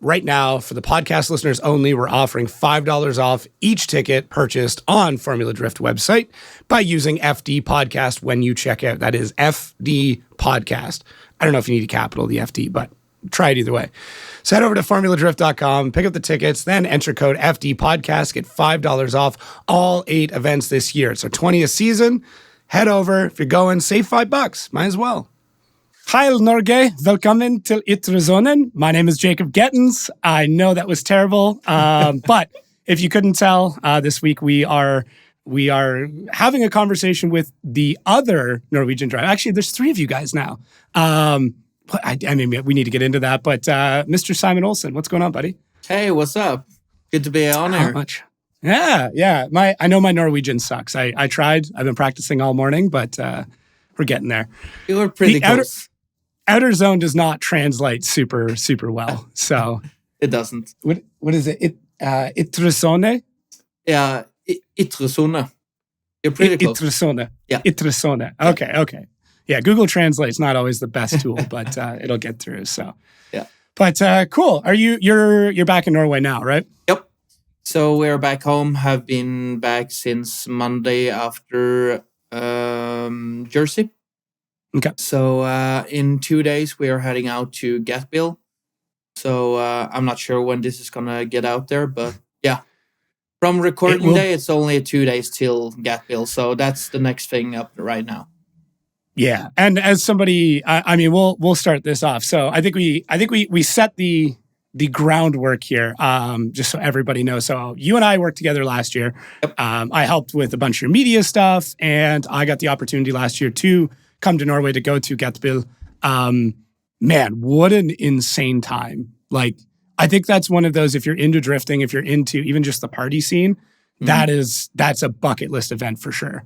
right now, for the podcast listeners only, we're offering $5 off each ticket purchased on Formula Drift website by using FD Podcast when you check out. That is FD Podcast. I don't know if you need a capital, the FD, but try it either way. So head over to formuladrift.com, pick up the tickets, then enter code FD Podcast, get $5 off all 8 events this year. So 20th season, head over. If you're going, save $5. Might as well. Hej Norge, velkommen til Outerzone. My name is Jacob Gettins. I know that was terrible, but if you couldn't tell, this week we are having a conversation with the other Norwegian driver. Actually, there's 3 of you guys now. I mean, we need to get into that, but Mr. Simen Olsen, what's going on, buddy? Hey, what's up? Good to be on here. Not much. Yeah. I know my Norwegian sucks. I tried. I've been practicing all morning, but we're getting there. You were pretty close. Outerzone does not translate super well, so it doesn't. What is it? Outerzone? Yeah, Outerzone. You're pretty close. Outerzone. Yeah, Outerzone. Okay. Yeah, Google Translate's not always the best tool, but it'll get through. So yeah. But cool. You're back in Norway now, right? Yep. So we're back home. Have been back since Monday after Jersey. Okay. So in 2 days, we are heading out to Gettins. So I'm not sure when this is going to get out there, but yeah. From recording day, it's only 2 days till Gettins. So that's the next thing up right now. Yeah. And as somebody, I mean, we'll start this off. So I think we set the groundwork here, just so everybody knows. So you and I worked together last year. Yep. I helped with a bunch of your media stuff, and I got the opportunity last year to come to Norway to go to Gettins. Man, what an insane time. Like, I think that's one of those, if you're into drifting, if you're into even just the party scene, that's a bucket list event for sure.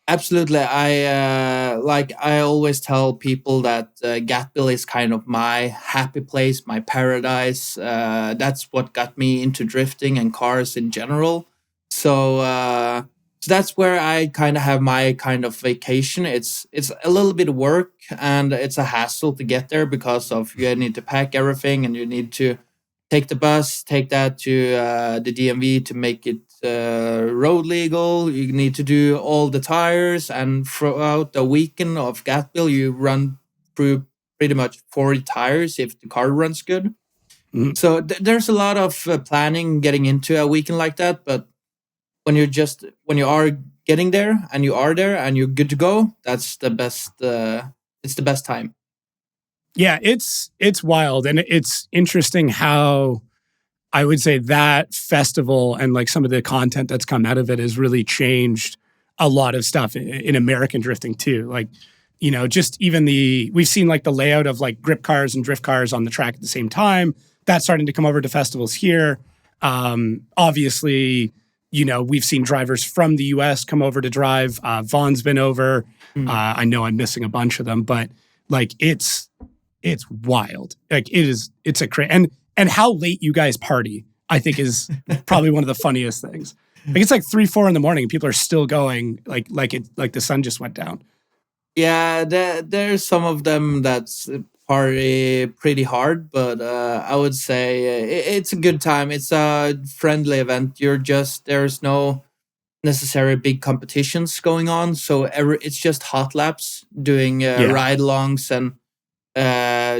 Absolutely. I always tell people that Gettins is kind of my happy place, my paradise. That's what got me into drifting and cars in general. So that's where I kind of have my kind of vacation. It's a little bit of work and it's a hassle to get there because of you need to pack everything and you need to take the bus, take that to the DMV to make it road legal. You need to do all the tires, and throughout the weekend of Gettins, you run through pretty much 40 tires if the car runs good. Mm-hmm. So there's a lot of planning getting into a weekend like that, but when you are getting there and you are there and you're good to go, that's the best. It's the best time. Yeah, it's wild, and it's interesting how I would say that festival and like some of the content that's come out of it has really changed a lot of stuff in American drifting too. Like, you know, just even we've seen like the layout of like grip cars and drift cars on the track at the same time. That's starting to come over to festivals here. Obviously, you know, we've seen drivers from the US come over to drive. Vaughn's been over. I know I'm missing a bunch of them, but like it's wild. Like it's a crazy, and how late you guys party, I think is probably one of the funniest things. Like it's like 3-4 in the morning and people are still going like the sun just went down. Yeah, there's some of them that's party pretty hard, but I would say it's a good time. It's a friendly event. There's no necessary big competitions going on, so it's just hot laps, doing ride-alongs and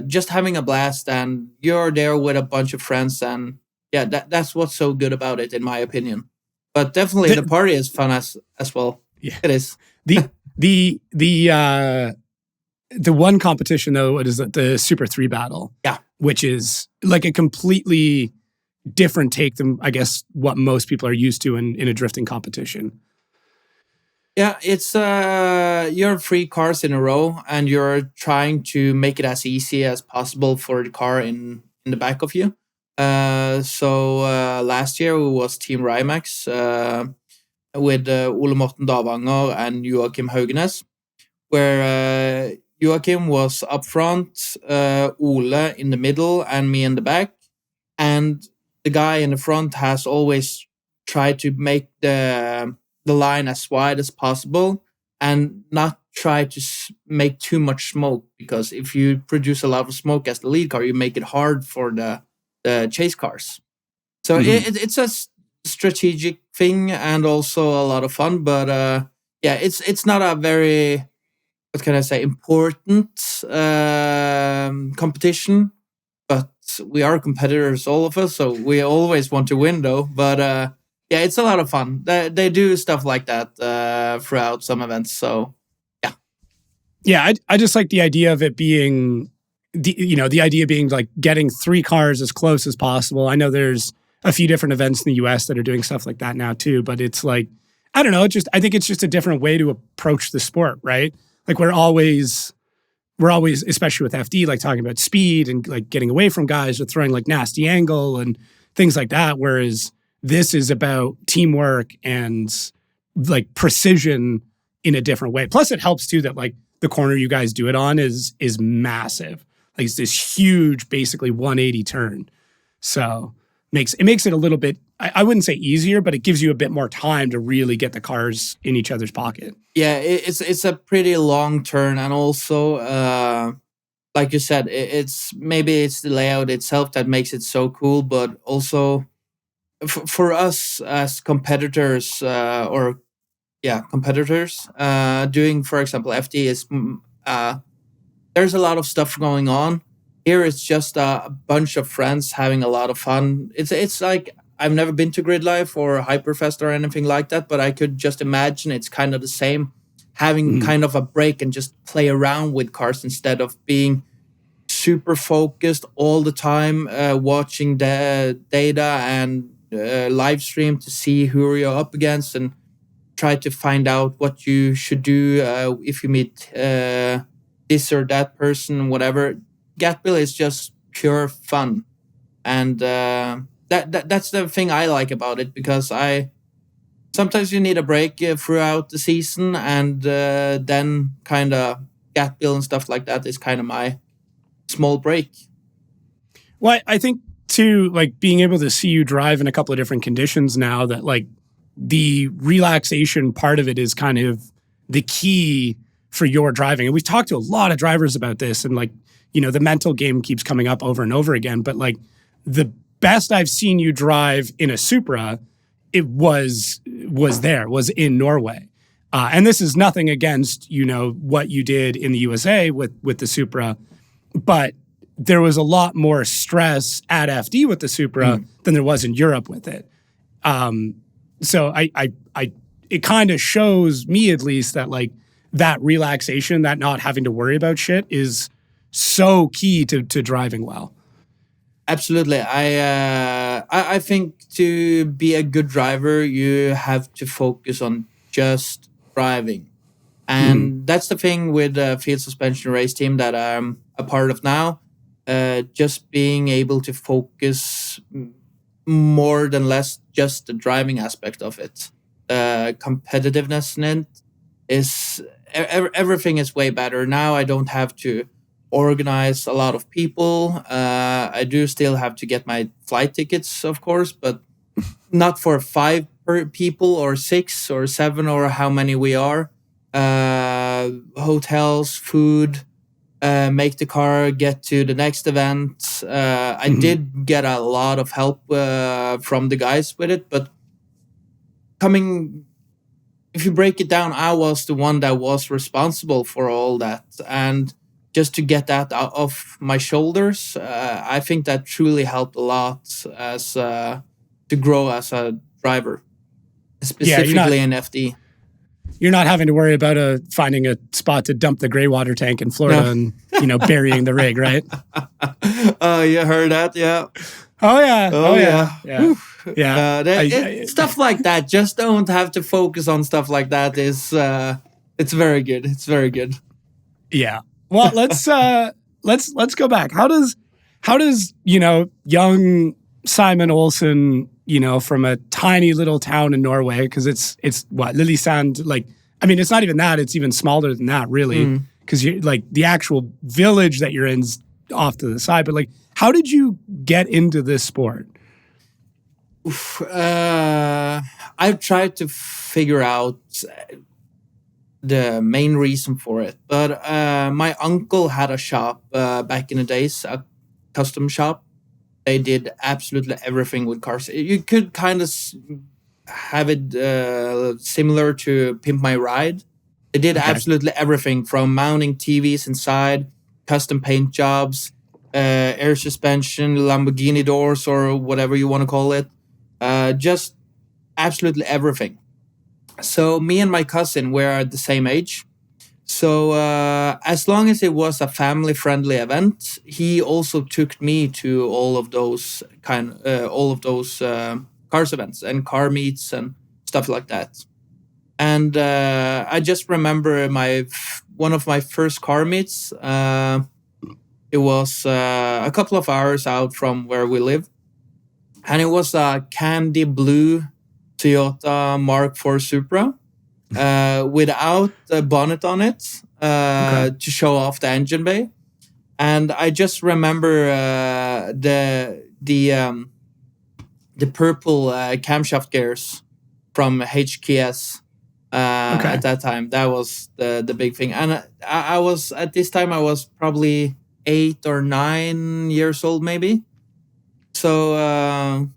just having a blast. And you're there with a bunch of friends, and yeah, that's what's so good about it, in my opinion. But definitely, the party is fun as well. Yeah, it is. The one competition though, what is it? The Super 3 battle. Yeah. Which is like a completely different take than I guess what most people are used to in a drifting competition. Yeah, it's you're 3 cars in a row and you're trying to make it as easy as possible for the car in the back of you. So last year it was Team Rimax with Ole Morten Davanger and Joachim Haugenes, where Joachim was up front, Ole in the middle, and me in the back. And the guy in the front has always tried to make the line as wide as possible and not try to make too much smoke, because if you produce a lot of smoke as the lead car, you make it hard for the the chase cars. So it's a strategic thing and also a lot of fun. But it's not a very, what can I say, important competition. But we are competitors, all of us, so we always want to win, though. But it's a lot of fun. They do stuff like that throughout some events. So yeah, I just like the idea of it being the idea being like getting 3 cars as close as possible. I know there's a few different events in the US that are doing stuff like that now too, but it's like, I don't know, I think it's just a different way to approach the sport, right? Like we're always, especially with FD, like talking about speed and like getting away from guys or throwing like nasty angle and things like that. Whereas this is about teamwork and like precision in a different way. Plus it helps too that like the corner you guys do it on is massive. Like it's this huge, basically 180 turn. So it makes it a little bit, I wouldn't say easier, but it gives you a bit more time to really get the cars in each other's pocket. Yeah, it's a pretty long turn, and also, like you said, it's the layout itself that makes it so cool, but also for us as competitors, doing, for example, FD is there's a lot of stuff going on. Here it's just a bunch of friends having a lot of fun. It's like, I've never been to Grid Life or Hyperfest or anything like that, but I could just imagine it's kind of the same, having kind of a break and just play around with cars instead of being super focused all the time, watching the data and live stream to see who you're up against and try to find out what you should do if you meet this or that person, whatever. Gatbill is just pure fun, and that's the thing I like about it, because sometimes you need a break throughout the season, and then kind of Gatbill and stuff like that is kind of my small break. Well, I think too, like being able to see you drive in a couple of different conditions now, that like the relaxation part of it is kind of the key for your driving. And we've talked to a lot of drivers about this, and like, the mental game keeps coming up over and over again, but like the best I've seen you drive in a Supra, it was in Norway. And this is nothing against, what you did in the USA with the Supra, but there was a lot more stress at FD with the Supra than there was in Europe with it. So it kind of shows me, at least, that like that relaxation, that not having to worry about shit is so key to driving well. Absolutely. I think to be a good driver, you have to focus on just driving. And that's the thing with the field suspension race team that I'm a part of now. Just being able to focus more than less just the driving aspect of it. Competitiveness in it is, everything is way better. Now I don't have to organize a lot of people. I do still have to get my flight tickets, of course, but not for 5 people or 6 or 7 or how many we are. Hotels, food, make the car get to the next event. I did get a lot of help from the guys with it, but if you break it down, I was the one that was responsible for all that. And just to get that out of my shoulders, I think that truly helped a lot to grow as a driver, specifically in FD. You're not having to worry about finding a spot to dump the gray water tank in Florida and burying the rig, right? Oh, you heard that? Yeah. Oh yeah. Yeah. Stuff like that. Just don't have to focus on stuff like that. It's very good. It's very good. Yeah. Well, let's go back. How does young Simen Olsen, from a tiny little town in Norway, because it's what, Lillesand, like, I mean, it's not even that, it's even smaller than that, really, because you're like the actual village that you're in's off to the side. But like, how did you get into this sport? I've tried to figure out the main reason for it, but my uncle had a shop back in the days, a custom shop, they did absolutely everything with cars. You could kind of have it similar to Pimp My Ride. They did Okay. absolutely everything from mounting TVs inside, custom paint jobs, air suspension, Lamborghini doors, or whatever you want to call it. Just absolutely everything. So me and my cousin were at the same age. So as long as it was a family-friendly event, he also took me to all of those cars events and car meets and stuff like that. And I just remember one of my first car meets. It was a couple of hours out from where we live, and it was a candy blue Toyota Mark IV Supra without a bonnet on it to show off the engine bay. And I just remember the purple camshaft gears from HKS at that time. That was the big thing. And I was at this time I was probably 8 or 9 years old maybe. So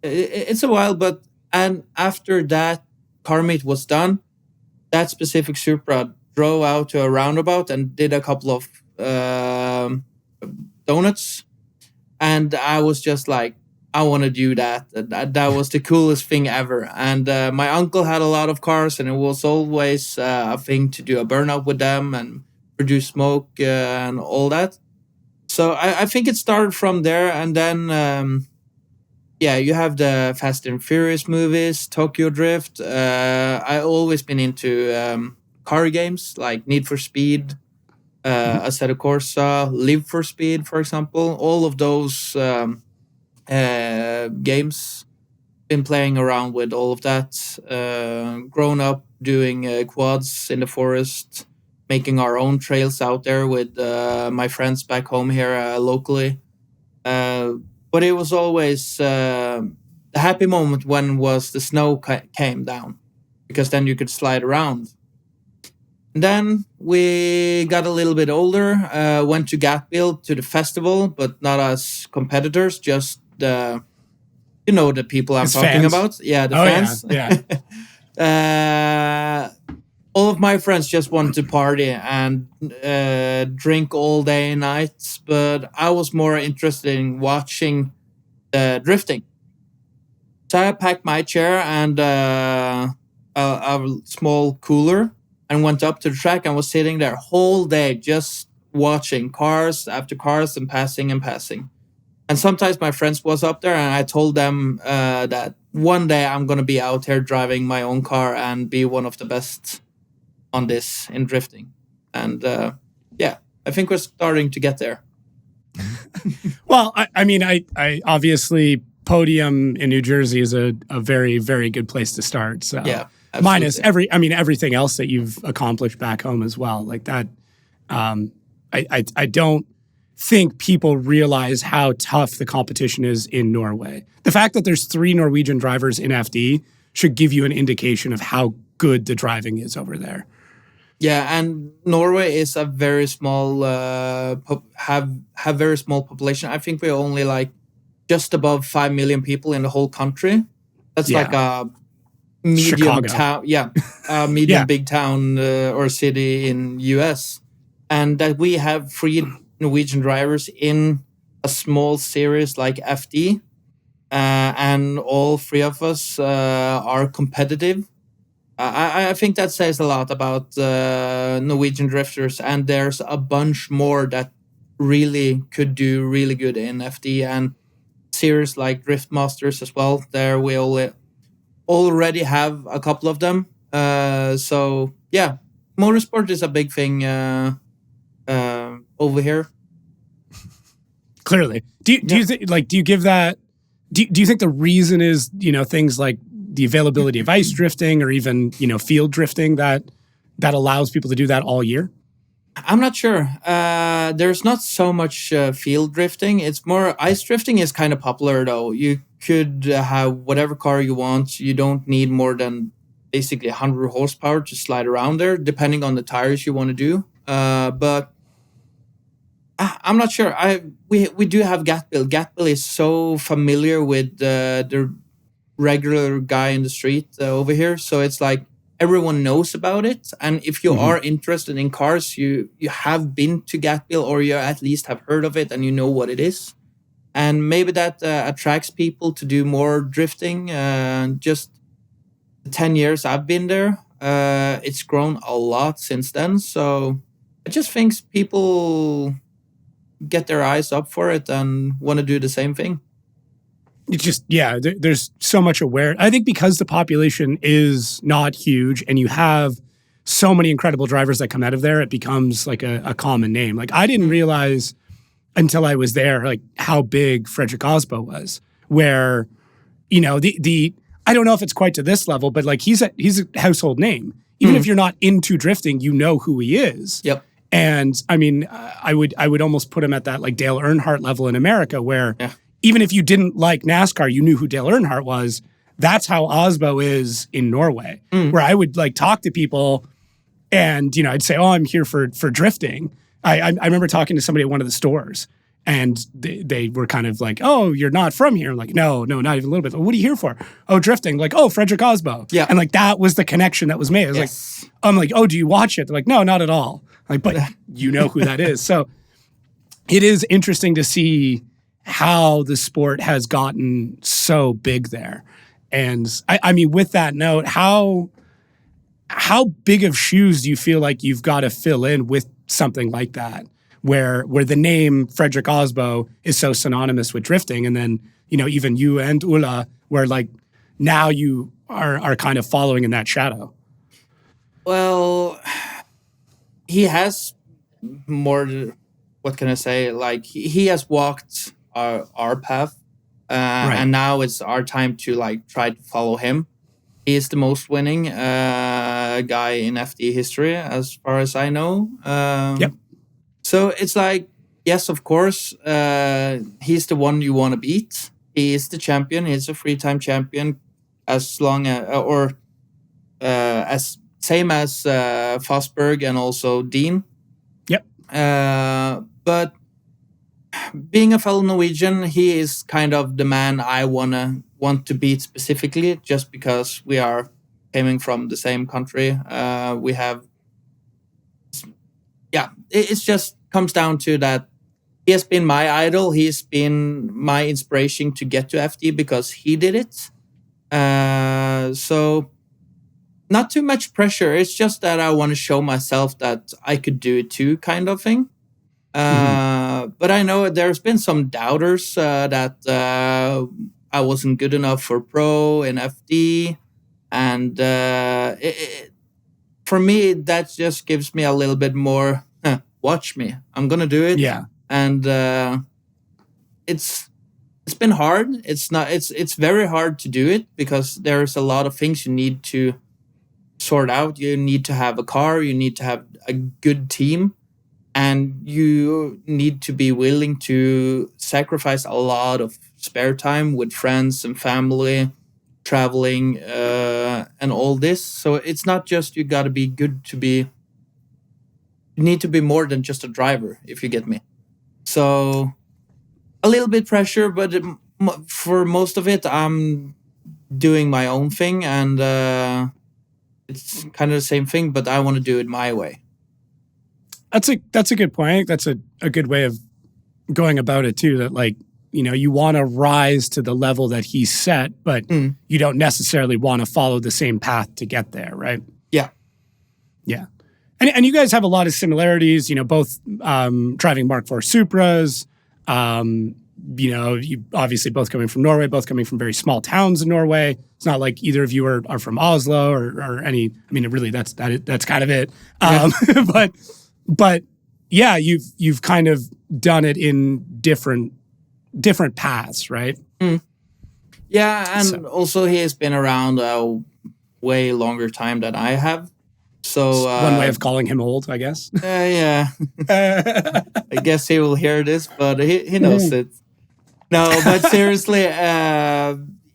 it's a while, and after that car meet was done, that specific Supra drove out to a roundabout and did a couple of donuts. And I was just like, I want to do that. That was the coolest thing ever. And my uncle had a lot of cars, and it was always a thing to do a burnout with them and produce smoke and all that. So I think it started from there. And then, you have the Fast and Furious movies, Tokyo Drift. I always been into car games like Need for Speed, Assetto Corsa, Live for Speed, for example. All of those games. Been playing around with all of that. Grown up doing quads in the forest, making our own trails out there with my friends back home here locally. But it was always the happy moment when was the snow came down, because then you could slide around. And then we got a little bit older, went to Gatville to the festival, but not as competitors, just the people I'm talking about. Yeah, the fans. Yeah. All of my friends just wanted to party and drink all day and night, but I was more interested in watching drifting. So I packed my chair and a small cooler and went up to the track and was sitting there whole day just watching cars after cars and passing and passing. And sometimes my friends was up there, and I told them that one day I'm going to be out here driving my own car and be one of the best on this in drifting. And I think we're starting to get there. Well, I mean, I obviously podium in New Jersey is a very, very good place to start. So yeah, minus everything else that you've accomplished back home as well. Like that, I don't think people realize how tough the competition is in Norway. The fact that there's 3 Norwegian drivers in FD should give you an indication of how good the driving is over there. Yeah, and Norway is a very small have very small population. I think we're only like just above 5 million people in the whole country. That's like a medium Chicago. town. Yeah, a medium big town or city in US, and that we have 3 Norwegian drivers in a small series like FD, and all 3 of us are competitive. I think that says a lot about Norwegian drifters, and there's a bunch more that really could do really good in FD, and series like Drift Masters as well. There we already have a couple of them. So yeah, motorsport is a big thing over here. Clearly, do you think the reason is things like the availability of ice drifting or even field drifting that allows people to do that all year? I'm not sure. There's not so much field drifting. It's more ice drifting is kind of popular though. You could have whatever car you want. You don't need more than basically 100 horsepower to slide around there, depending on the tires you want to do. But I'm not sure. We do have Gatbill. Gatbill is so familiar with the regular guy in the street over here, so it's like everyone knows about it. And if you are interested in cars, you have been to Gatbill, or you at least have heard of it, and you know what it is. And maybe that attracts people to do more drifting. Just the 10 years I've been there, it's grown a lot since then. So I just think people get their eyes up for it and want to do the same thing. It's just, yeah, there's so much awareness. I think because the population is not huge and you have so many incredible drivers that come out of there, it becomes like a common name. Like, I didn't realize until I was there, like, how big Fredrik Osbo was, where, you know, I don't know if it's quite to this level, but like, he's a household name. Even if you're not into drifting, you know who he is. Yep. And I mean, I would almost put him at that like Dale Earnhardt level in America, where even if you didn't like NASCAR, you knew who Dale Earnhardt was. That's how Osbo is in Norway, where I would like talk to people and, you know, I'd say, oh, I'm here for drifting. I remember talking to somebody at one of the stores, and they were kind of like, oh, you're not from here. I'm like, no, not even a little bit. What are you here for? Oh, drifting. Like, oh, Fredrik Osbo. Yeah. And like, that was the connection that was made. I was like, I'm like, oh, do you watch it? They're like, no, not at all. Like, but you know who that is. So it is interesting to see how the sport has gotten so big there. And I mean, with that note, how big of shoes do you feel like you've got to fill in with something like that, where the name Fredrik Osbo is so synonymous with drifting, and then, you know, even you and Ulla, where like now you are kind of following in that shadow? Well, he has more. What can I say? Like, he has walked our path, and now it's our time to like try to follow him. He is the most winning guy in FD history, as far as I know. Yep. So it's like, yes, of course, he's the one you want to beat. He is the champion. He's a 3-time champion, as long as same as Fosberg and also Dean. Yep. But being a fellow Norwegian, he is kind of the man I want to beat specifically, just because we are coming from the same country. We have, it's just comes down to that. He has been my idol. He's been my inspiration to get to FD because he did it. So not too much pressure. It's just that I want to show myself that I could do it too, kind of thing. But I know there's been some doubters that I wasn't good enough for pro in FD. And for me, that just gives me a little bit more, watch me. I'm going to do it. Yeah. And it's been hard. It's very hard to do it because there's a lot of things you need to sort out. You need to have a car. You need to have a good team. And you need to be willing to sacrifice a lot of spare time with friends and family, traveling, and all this. So it's not just you got to be good to be. You need to be more than just a driver, if you get me. So a little bit pressure, but for most of it, I'm doing my own thing, and it's kind of the same thing, but I want to do it my way. That's a good point. That's a good way of going about it too. That, like, you know, you want to rise to the level that he set, but you don't necessarily want to follow the same path to get there, right? Yeah. Yeah. And you guys have a lot of similarities, you know, both driving Mark IV Supras, you know, you obviously both coming from Norway, both coming from very small towns in Norway. It's not like either of you are from Oslo or any, I mean, really that's kind of it. But yeah, you've kind of done it in different paths, right? Yeah, and also he has been around a way longer time than I have. So one way of calling him old, I guess. Yeah. I guess he will hear this, but he knows it. No, but seriously,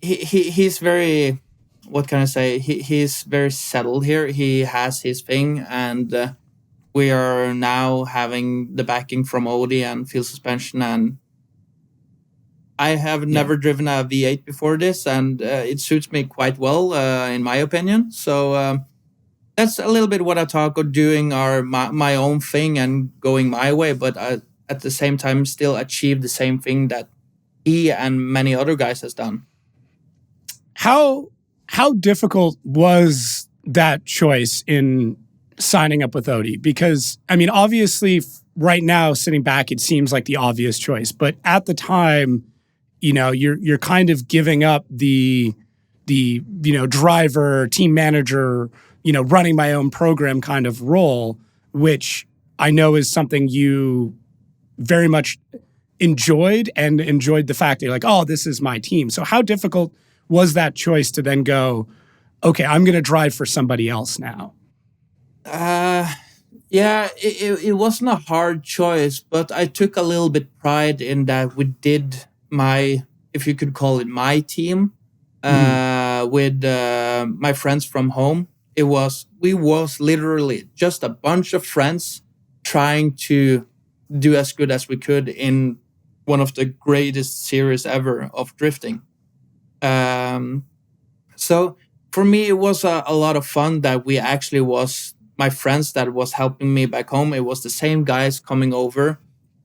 he's very, what can I say? He's very settled here. He has his thing, and we are now having the backing from Audi and Field Suspension, and I have never driven a V8 before this, and it suits me quite well, in my opinion. So that's a little bit what I talk of doing my own thing and going my way, but at the same time still achieve the same thing that he and many other guys has done. How difficult was that choice in signing up with Audi? Because I mean, obviously, right now sitting back, it seems like the obvious choice, but at the time, you're kind of giving up the driver, team manager, running my own program kind of role, which I know is something you very much enjoyed the fact that you're like, oh, this is my team. So how difficult was that choice to then go, okay, I'm going to drive for somebody else now? Yeah, it wasn't a hard choice, but I took a little bit pride in that we did if you could call it my team, with my friends from home. We was literally just a bunch of friends trying to do as good as we could in one of the greatest series ever of drifting. So for me, it was a lot of fun that we actually was my friends that was helping me back home. It was the same guys coming over.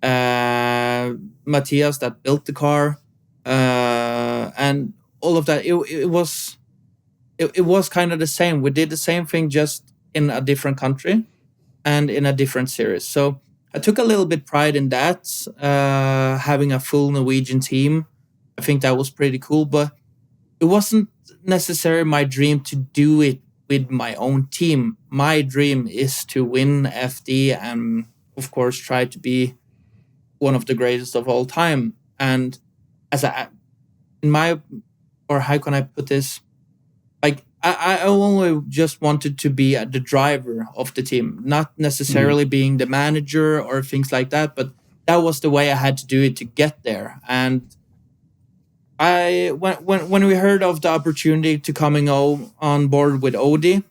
Matthias that built the car, and all of that. It was kind of the same. We did the same thing, just in a different country and in a different series. So I took a little bit pride in that, having a full Norwegian team. I think that was pretty cool, but it wasn't necessarily my dream to do it with my own team. My dream is to win FD and, of course, try to be one of the greatest of all time. And or how can I put this? Like, I only just wanted to be the driver of the team, not necessarily being the manager or things like that, but that was the way I had to do it to get there. And when we heard of the opportunity to coming on board with Audi,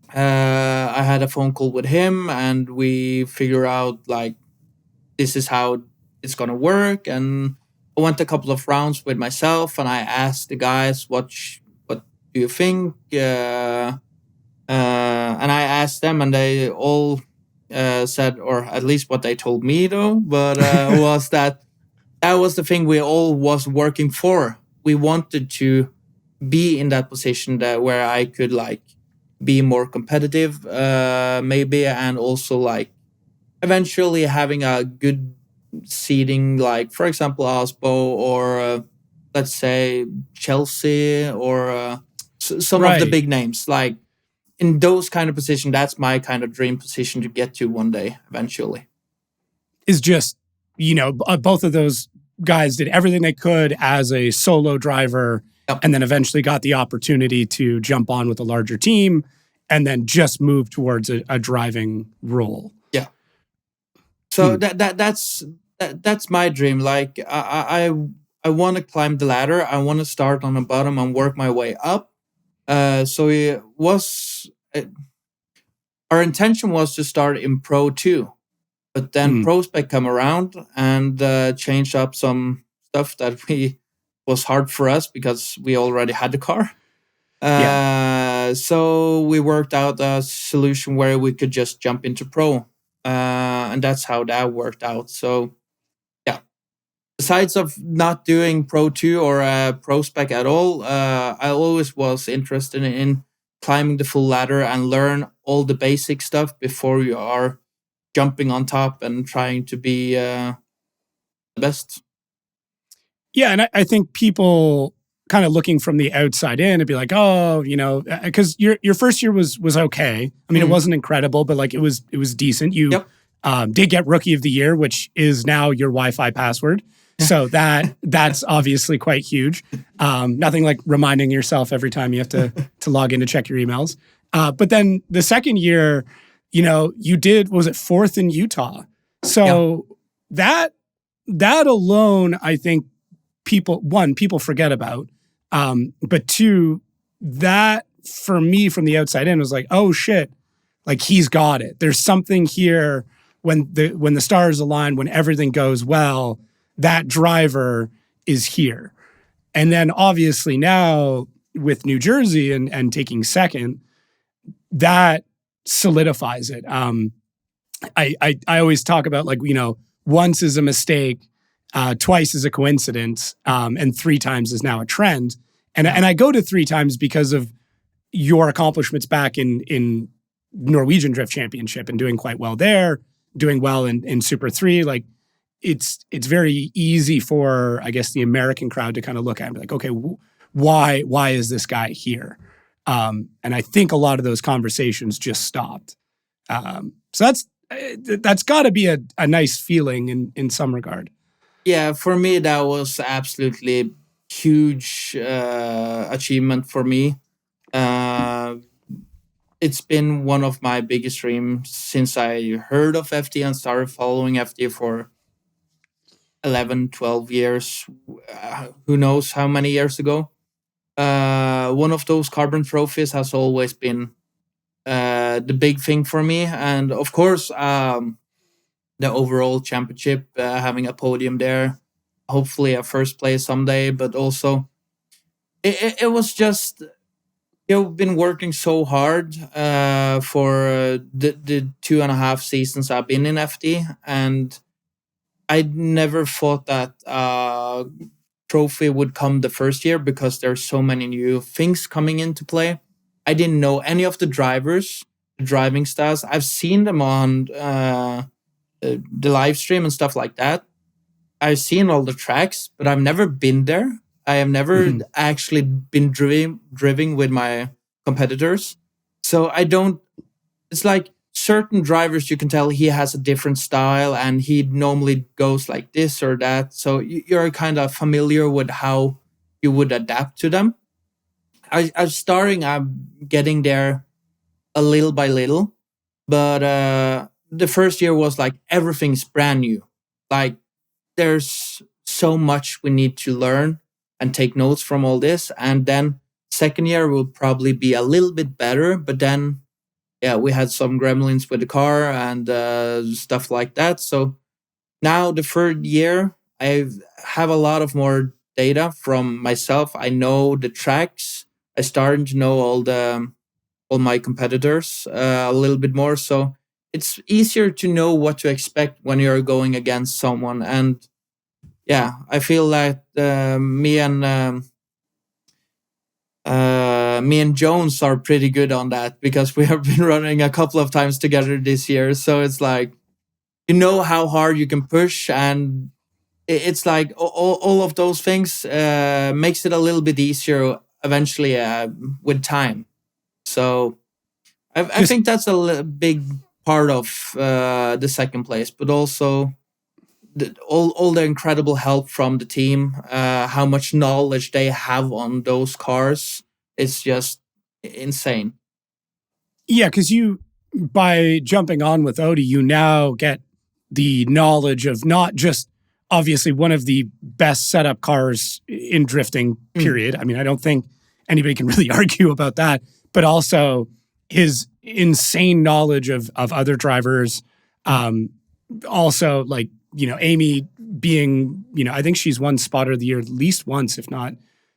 I had a phone call with him, and we figure out like this is how it's gonna work. And I went a couple of rounds with myself, and I asked the guys, "What do you think?" And I asked them, and they all said, or at least what they told me, though, but was that was the thing we all was working for. We wanted to be in that position where I could like be more competitive, maybe, and also like eventually having a good seating, like for example Asbo or let's say Chelsea or some of the big names. Like in those kind of position, that's my kind of dream position to get to one day eventually. Is just, both of those guys did everything they could as a solo driver, and then eventually got the opportunity to jump on with a larger team and then just move towards a driving role. Yeah. So that's my dream. Like I want to climb the ladder. I want to start on the bottom and work my way up. So our intention was to start in Pro 2. But then PROSPEC come around and changed up some stuff that was hard for us because we already had the car. So we worked out a solution where we could just jump into Pro. And that's how that worked out. So, yeah. Besides of not doing Pro 2 or PROSPEC at all, I always was interested in climbing the full ladder and learn all the basic stuff before you are jumping on top and trying to be the best. Yeah, and I think people kind of looking from the outside in and be like, oh, because your first year was okay. I mean, it wasn't incredible, but like it was decent. You did get Rookie of the Year, which is now your Wi-Fi password. So that's obviously quite huge. Nothing like reminding yourself every time you have to log in to check your emails. But then the second year, you did, was it fourth in Utah? So that alone, I think people forget about. But two, that for me from the outside in was like, oh shit, like he's got it. There's something here when the stars align, when everything goes well, that driver is here. And then obviously now with New Jersey and taking second, that solidifies it. I always talk about, like, once is a mistake, twice is a coincidence, and 3 times is now a trend. And I go to 3 times because of your accomplishments back in Norwegian Drift Championship and doing quite well there, doing well in Super 3. Like it's very easy for, I guess, the American crowd to kind of look at and be like, okay, why is this guy here? And I think a lot of those conversations just stopped. So that's got to be a nice feeling in some regard. Yeah, for me, that was absolutely huge achievement for me. It's been one of my biggest dreams since I heard of FD and started following FD for 11, 12 years. Who knows how many years ago. One of those carbon trophies has always been the big thing for me. And of course, the overall championship, having a podium there, hopefully a first place someday, but also it was just, you've been working so hard for the 2.5 seasons I've been in FD, and I never thought that trophy would come the first year because there's so many new things coming into play. I didn't know any of the drivers, the driving styles. I've seen them on the live stream and stuff like that. I've seen all the tracks, but I've never been there. I have never actually been driving with my competitors. So I don't, it's like certain drivers, you can tell he has a different style and he normally goes like this or that. So you're kind of familiar with how you would adapt to them. I'm getting there a little by little, but the first year was like everything's brand new. Like there's so much we need to learn and take notes from all this. And then second year will probably be a little bit better, but then yeah, we had some gremlins with the car and stuff like that. So now the third year, I have a lot of more data from myself. I know the tracks. I started to know all my competitors a little bit more. So it's easier to know what to expect when you're going against someone. And yeah, I feel like me and Jones are pretty good on that because we have been running a couple of times together this year. So it's like, you know how hard you can push, and it's like all of those things makes it a little bit easier eventually with time. So I think that's a big part of the second place, but also all the incredible help from the team, how much knowledge they have on those cars. It's just insane. Yeah, because by jumping on with Odie, you now get the knowledge of not just obviously one of the best setup cars in drifting, period. I mean, I don't think anybody can really argue about that, but also his insane knowledge of other drivers. Also, like, Amy being, I think she's won Spotter of the Year at least once, if not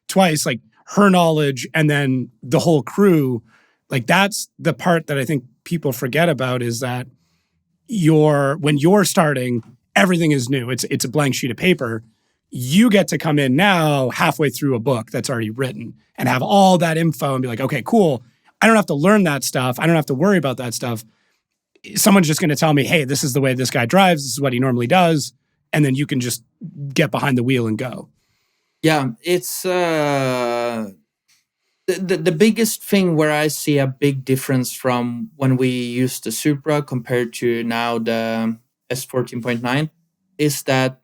twice, like her knowledge, and then the whole crew. Like that's the part that I think people forget about, is that when you're starting, everything is new. It's a blank sheet of paper. You get to come in now halfway through a book that's already written and have all that info and be like, okay, cool. I don't have to learn that stuff. I don't have to worry about that stuff. Someone's just going to tell me, hey, this is the way this guy drives. This is what he normally does. And then you can just get behind the wheel and go. Yeah, it's the biggest thing where I see a big difference from when we used the Supra compared to now the S14.9 is that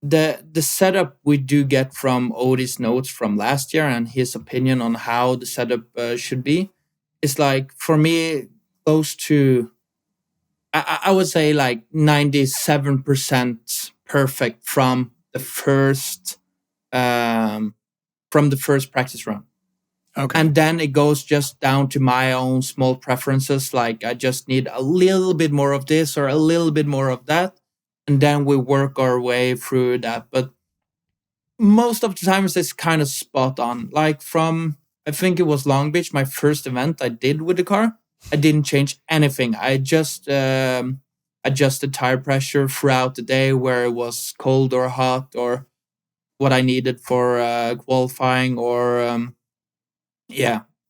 the setup we do get from Odie's notes from last year and his opinion on how the setup should be is like, for me, close to, I would say like 97% perfect from the first practice run. Okay. And then it goes just down to my own small preferences. Like I just need a little bit more of this or a little bit more of that. And then we work our way through that. But most of the times it's kind of spot on. Like from, I think it was Long Beach, my first event I did with the car. I didn't change anything. I just adjusted tire pressure throughout the day where it was cold or hot or what I needed for qualifying or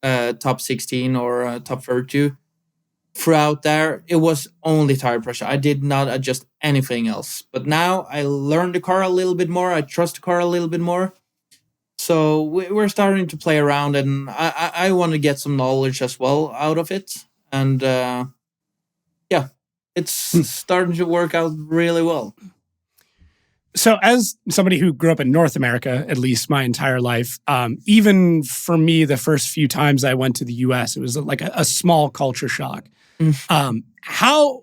top 16 or top 32. Throughout there, it was only tire pressure. I did not adjust anything else. But now I learned the car a little bit more. I trust the car a little bit more. So we're starting to play around, and I want to get some knowledge as well out of it. And it's starting to work out really well. So as somebody who grew up in North America, at least my entire life, even for me, the first few times I went to the US, it was like a small culture shock. How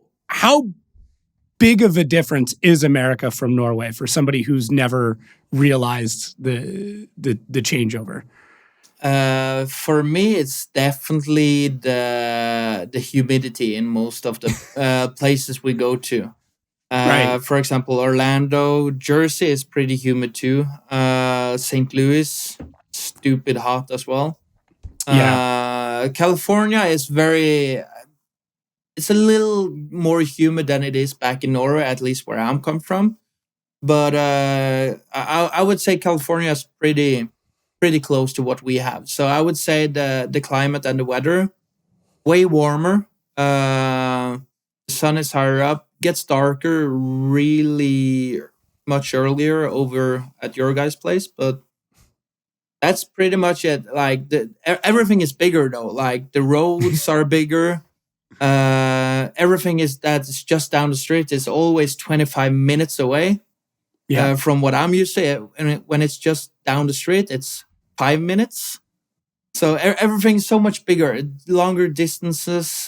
big of a difference is America from Norway for somebody who's never realized the changeover? For me, it's definitely the humidity in most of the places we go to. Right. For example, Orlando, Jersey is pretty humid too. St. Louis, stupid hot as well. California is it's a little more humid than it is back in Norway, at least where I'm come from. But I would say California is pretty close to what we have. So I would say the climate and the weather, way warmer. The sun is higher up, gets darker really much earlier over at your guys' place, but that's pretty much it. Like everything is bigger though. Like the roads are bigger. Everything that's just down the street is always 25 minutes away. From what I'm used to, and when it's just down the street, it's 5 minutes. So everything's so much bigger, longer distances.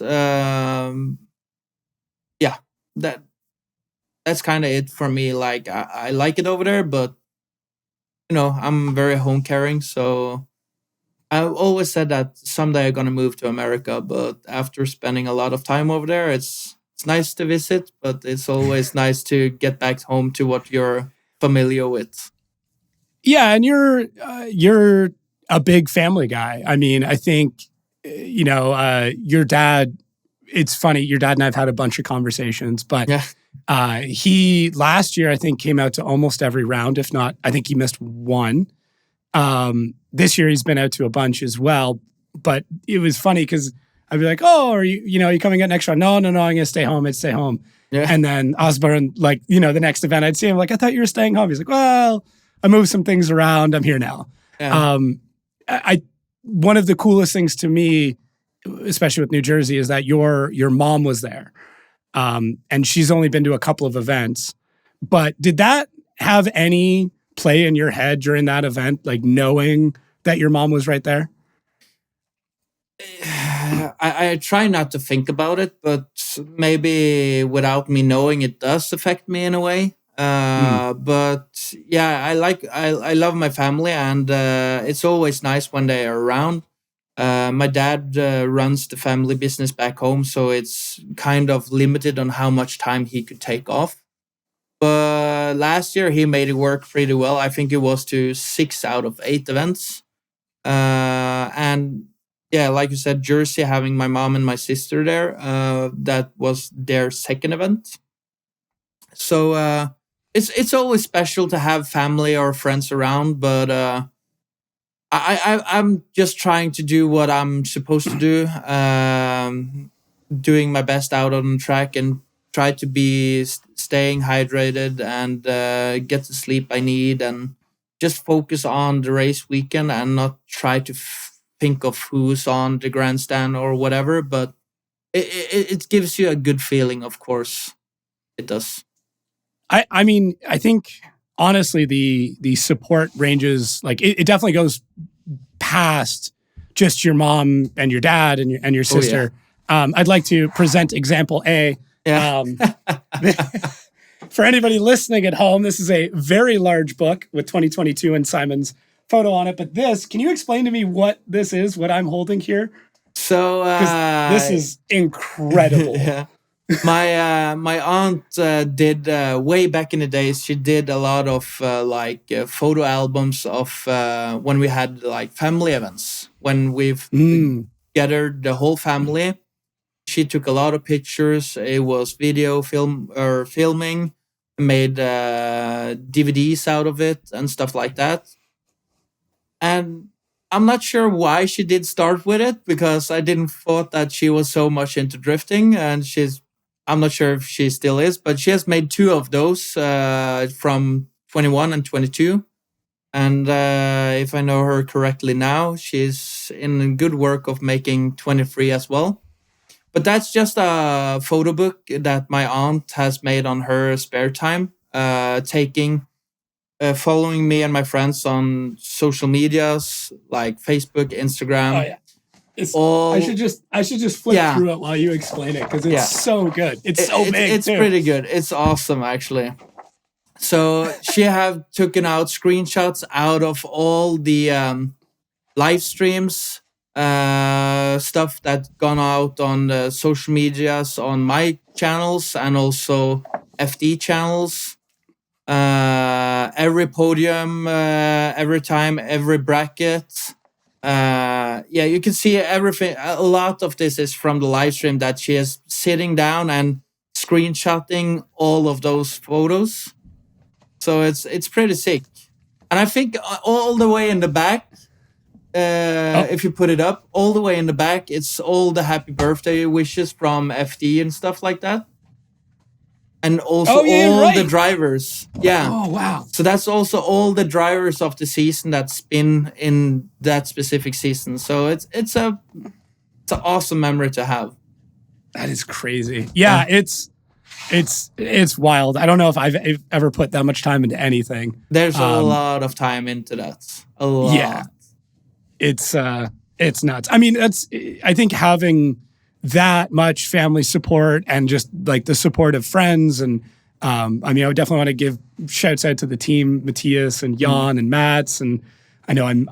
That's kind of it for me. Like I like it over there, but I'm very home caring, so I always said that someday I'm gonna move to America. But after spending a lot of time over there, it's nice to visit, but it's always nice to get back home to what you're familiar with. Yeah, and you're a big family guy. I mean, I think your dad. It's funny. Your dad and I've had a bunch of conversations, but he last year I think came out to almost every round. If not, I think he missed one. This year he's been out to a bunch as well. But it was funny because I'd be like, "Oh, are you coming out next round?" No, I'm gonna stay home. I'd stay home. Yeah. And then Osborne, the next event, I'd see him like, "I thought you were staying home." He's like, "Well, I moved some things around. I'm here now." Yeah. One of the coolest things to me, especially with New Jersey, is that your mom was there. And she's only been to a couple of events. But did that have any play in your head during that event, like knowing that your mom was right there? I try not to think about it, but maybe without me knowing, it does affect me in a way. But yeah, I love my family, and it's always nice when they are around. My dad runs the family business back home, so it's kind of limited on how much time he could take off. But last year he made it work pretty well. I think it was to 6 out of 8 events. And yeah, like you said, Jersey, having my mom and my sister there, that was their second event. So it's always special to have family or friends around, but I'm just trying to do what I'm supposed to do, doing my best out on the track and try to be staying hydrated and get the sleep I need and just focus on the race weekend and not try to think of who's on the grandstand or whatever. But it gives you a good feeling, of course. It does. I mean, I think honestly, the support ranges, like it definitely goes past just your mom and your dad and your sister. Oh, yeah. I'd like to present example A. Yeah. For anybody listening at home, this is a very large book with 2022 and Simen's photo on it, but can you explain to me what this is, what I'm holding here? So this is incredible. Yeah. My aunt did way back in the days. She did a lot of photo albums of when we had like family events, when we've gathered the whole family. She took a lot of pictures. It was video, filming, made DVDs out of it and stuff like that. And I'm not sure why she did start with it, because I didn't thought that she was so much into drifting, and I'm not sure if she still is, but she has made 2 of those from 21 and 22. And if I know her correctly now, she's in good work of making 23 as well. But that's just a photo book that my aunt has made on her spare time, following me and my friends on social medias like Facebook, Instagram. Oh yeah. I should just flip through it while you explain it, because it's so good. It's so big. It's pretty good. It's awesome, actually. So she have taken out screenshots out of all the live streams, stuff that gone out on the social medias, on my channels and also FD channels. Every podium, every time, every bracket. You can see everything. A lot of this is from the live stream that she is sitting down and screenshotting all of those photos. So it's pretty sick. And I think all the way in the back, if you put it up, all the way in the back, it's all the happy birthday wishes from FD and stuff like that. And also the drivers. Yeah. Oh, wow. So that's also all the drivers of the season that's been in that specific season. So it's an awesome memory to have. That is crazy. Yeah, it's wild. I don't know if I've ever put that much time into anything. There's a lot of time into that. A lot. Yeah. It's nuts. I mean, I think having that much family support and just like the support of friends, and I would definitely want to give shouts out to the team, Matthias and Jan and Mats, and I know I'm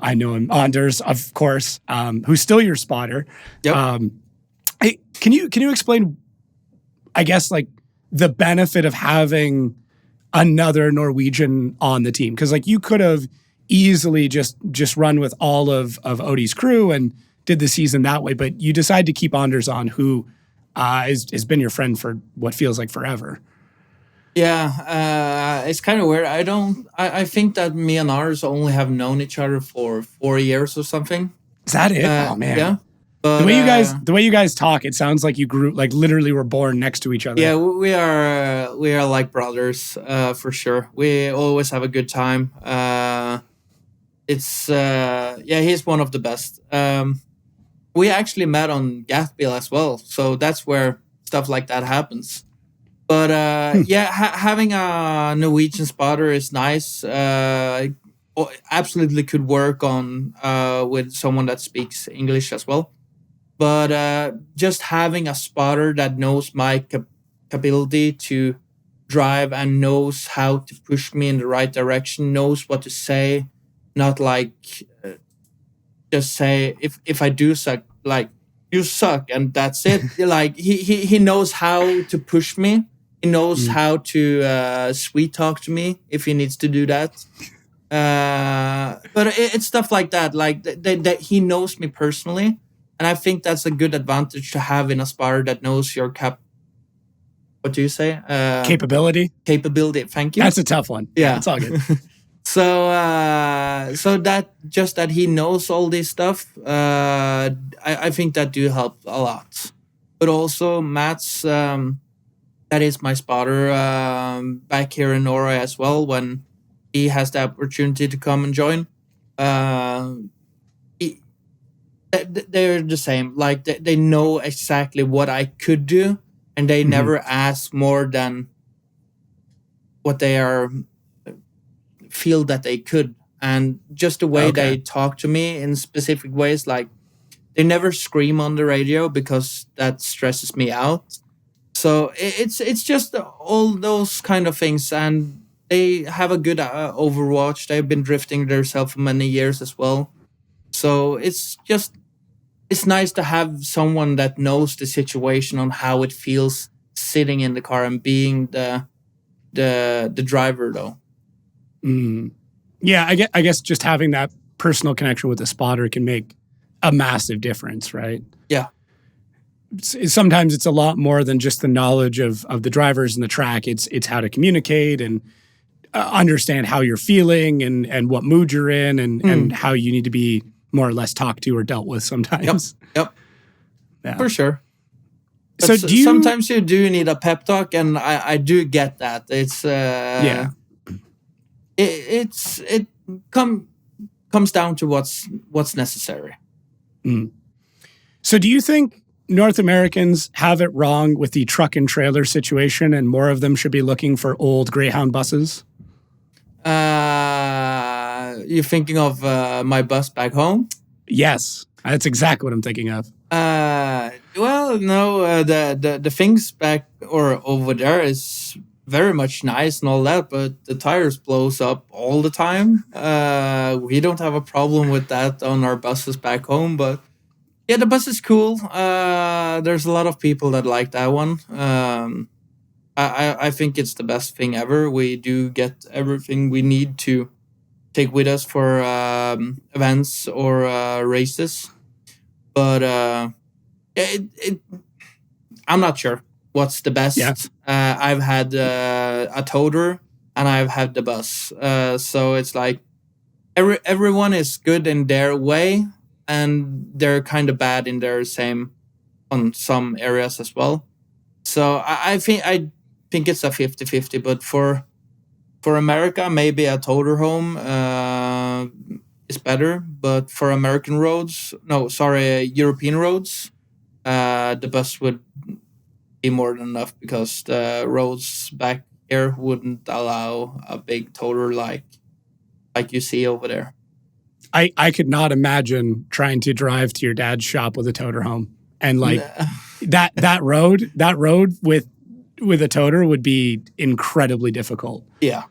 Anders, of course, who's still your spotter. Yep. Hey, can you explain, I guess, like the benefit of having another Norwegian on the team? Because like you could have easily just run with all of Odie's crew and did the season that way, but you decide to keep Anders on, who has been your friend for what feels like forever. Yeah, it's kind of weird. I think that me and Anders only have known each other for 4 years or something. Is that it? Oh man. Yeah. But, the way you guys talk, it sounds like you grew, like literally were born next to each other. Yeah, we are like brothers, for sure. We always have a good time. He's one of the best. We actually met on Gathbill as well, so that's where stuff like that happens. But having a Norwegian spotter is nice. Absolutely could work on with someone that speaks English as well. But just having a spotter that knows my capability to drive and knows how to push me in the right direction, knows what to say, not like just say if I do suck, like you suck and that's it. Like he knows how to push me. He knows how to sweet talk to me if he needs to do that. But it's stuff like that. Like that he knows me personally, and I think that's a good advantage to have in a spotter that knows your What do you say? Capability. Capability. Thank you. That's a tough one. Yeah, it's all good. So that just that he knows all this stuff, I think that do help a lot. But also Mats, that is my spotter back here in Norway as well. When he has the opportunity to come and join, they're the same. Like they know exactly what I could do, and they never ask more than what they are feel that they could. And just the way they talk to me in specific ways, like they never scream on the radio because that stresses me out. So it's just all those kind of things. And they have a good overwatch. They've been drifting themselves for many years as well. So it's nice to have someone that knows the situation on how it feels sitting in the car and being the driver though. Yeah, I guess just having that personal connection with the spotter can make a massive difference, right? Yeah. Sometimes it's a lot more than just the knowledge of the drivers and the track. It's how to communicate and understand how you're feeling and what mood you're in and how you need to be more or less talked to or dealt with sometimes. Yep. Yeah. For sure. But so sometimes you do need a pep talk, and I do get that. It's it comes down to what's necessary. So do you think North Americans have it wrong with the truck and trailer situation, and more of them should be looking for old Greyhound buses? You're thinking of my bus back home? Yes, that's exactly what I'm thinking of. Well, no, the things back or over there is very much nice and all that, but the tires blows up all the time. We don't have a problem with that on our buses back home, but yeah, the bus is cool. There's a lot of people that like that one. I think it's the best thing ever. We do get everything we need to take with us for events or races. But I'm not sure what's the best. Yeah. I've had a toter and I've had the bus. So it's like everyone is good in their way, and they're kind of bad in their same on some areas as well. So I think it's a 50-50, but for America, maybe a toter home is better. But for European roads, the bus would be more than enough, because the roads back here wouldn't allow a big toter like you see over there. I could not imagine trying to drive to your dad's shop with a toter home, and like that road with a toter would be incredibly difficult. Yeah.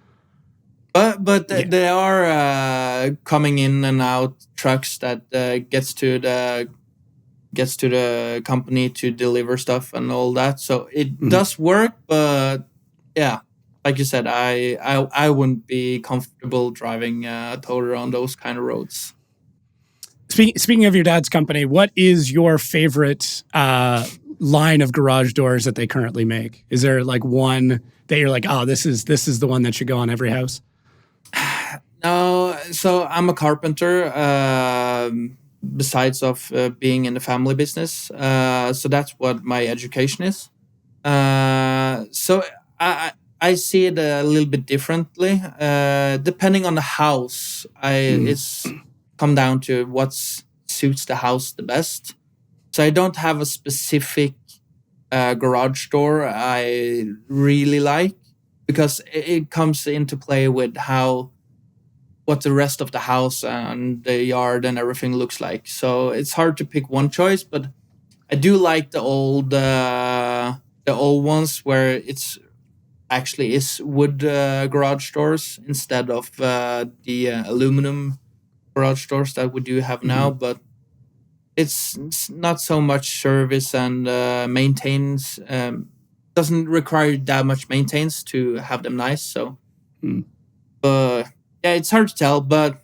But there are coming in and out trucks that gets to the company to deliver stuff and all that. So it does work, but yeah, like you said, I wouldn't be comfortable driving a toter on those kind of roads. Speaking of your dad's company, what is your favorite line of garage doors that they currently make? Is there like one that you're like, oh, this is the one that should go on every house? No, so I'm a carpenter. Besides of being in the family business, so that's what my education is. So I see it a little bit differently. Depending on the house, it's come down to what suits the house the best. So I don't have a specific garage door I really like, because it comes into play with what the rest of the house and the yard and everything looks like. So it's hard to pick one choice, but I do like the old ones where it's actually is wood garage doors instead of the aluminum garage doors that we do have now. But it's not so much service and maintains. Doesn't require that much maintenance to have them nice. So, but yeah, it's hard to tell. But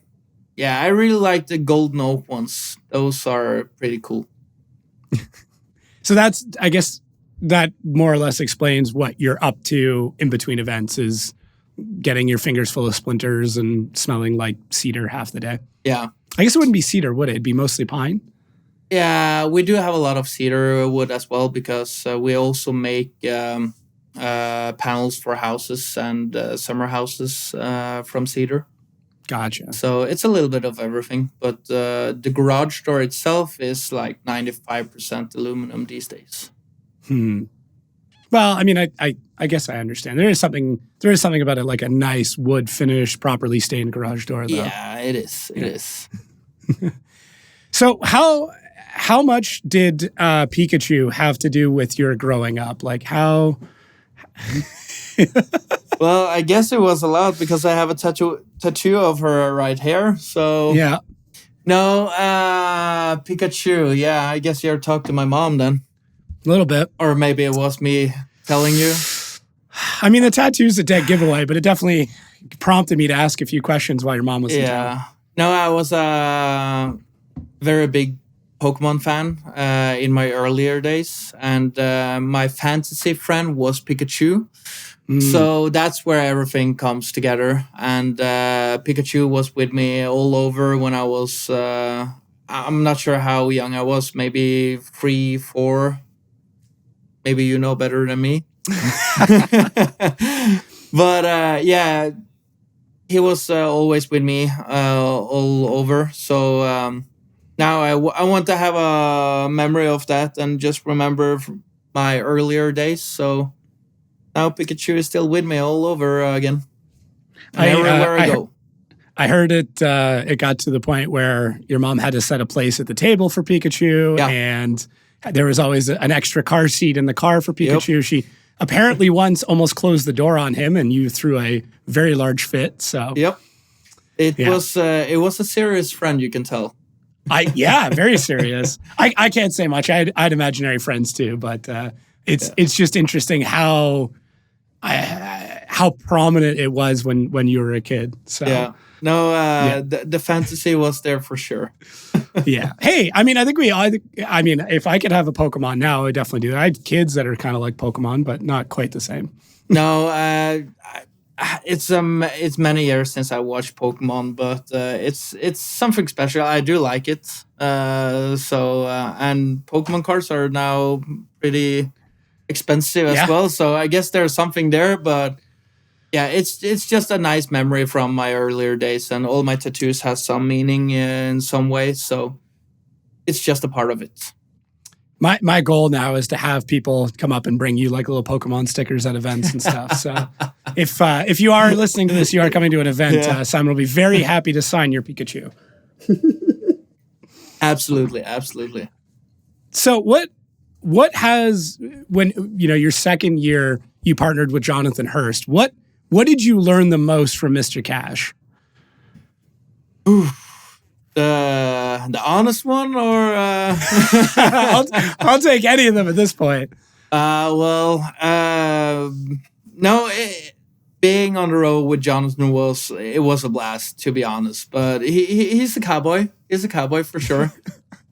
yeah, I really like the golden oak ones. Those are pretty cool. So that's, I guess, that more or less explains what you're up to in between events, is getting your fingers full of splinters and smelling like cedar half the day. Yeah. I guess it wouldn't be cedar, would it? It'd be mostly pine? Yeah, we do have a lot of cedar wood as well, because we also make panels for houses and summer houses from cedar. Gotcha. So it's a little bit of everything. But the garage door itself is like 95% aluminum these days. Well, I mean, I guess I understand. There is something about it, like a nice wood finish, properly stained garage door, though. Yeah, it is. It is. So how much did Pikachu have to do with your growing up? Like how? Well, I guess it was a lot because I have a tattoo of her right here. So Yeah. no, Pikachu. Yeah, I guess you talked to my mom then. A little bit. Or maybe it was me telling you. I mean, the tattoo's a dead giveaway, but it definitely prompted me to ask a few questions while your mom was in town. No, I was a very big Pokemon fan in my earlier days. And my fantasy friend was Pikachu. So that's where everything comes together. And Pikachu was with me all over when I was, I'm not sure how young I was, maybe 3, 4. Maybe you know better than me. But yeah, he was always with me all over. So now I want to have a memory of that and just remember my earlier days. So now Pikachu is still with me all over again. Everywhere I go. I heard it. It got to the point where your mom had to set a place at the table for Pikachu, and there was always an extra car seat in the car for Pikachu. Yep. She apparently once almost closed the door on him, and you threw a very large fit. So it was a serious friend, you can tell. Very serious. I can't say much. I had imaginary friends too, but it's just interesting how prominent it was when you were a kid. So the fantasy was there for sure. Yeah. Hey, I mean, I think if I could have a Pokemon now, I would definitely do that. I had kids that are kind of like Pokemon, but not quite the same. No, it's many years since I watched Pokemon, but it's something special. I do like it. And Pokemon cards are now pretty expensive as well. So I guess there's something there, but yeah, it's just a nice memory from my earlier days, and all my tattoos has some meaning in some way. So it's just a part of it. My goal now is to have people come up and bring you like little Pokemon stickers at events and stuff. So if you are listening to this, you are coming to an event, Simon will be very happy to sign your Pikachu. Absolutely. So what has, when your second year you partnered with Jonathan Hurst, what did you learn the most from Mr. Cash? The honest one, or I'll take any of them at this point. Being on the road with Jonathan was a blast, to be honest. But he's a cowboy. He's a cowboy for sure.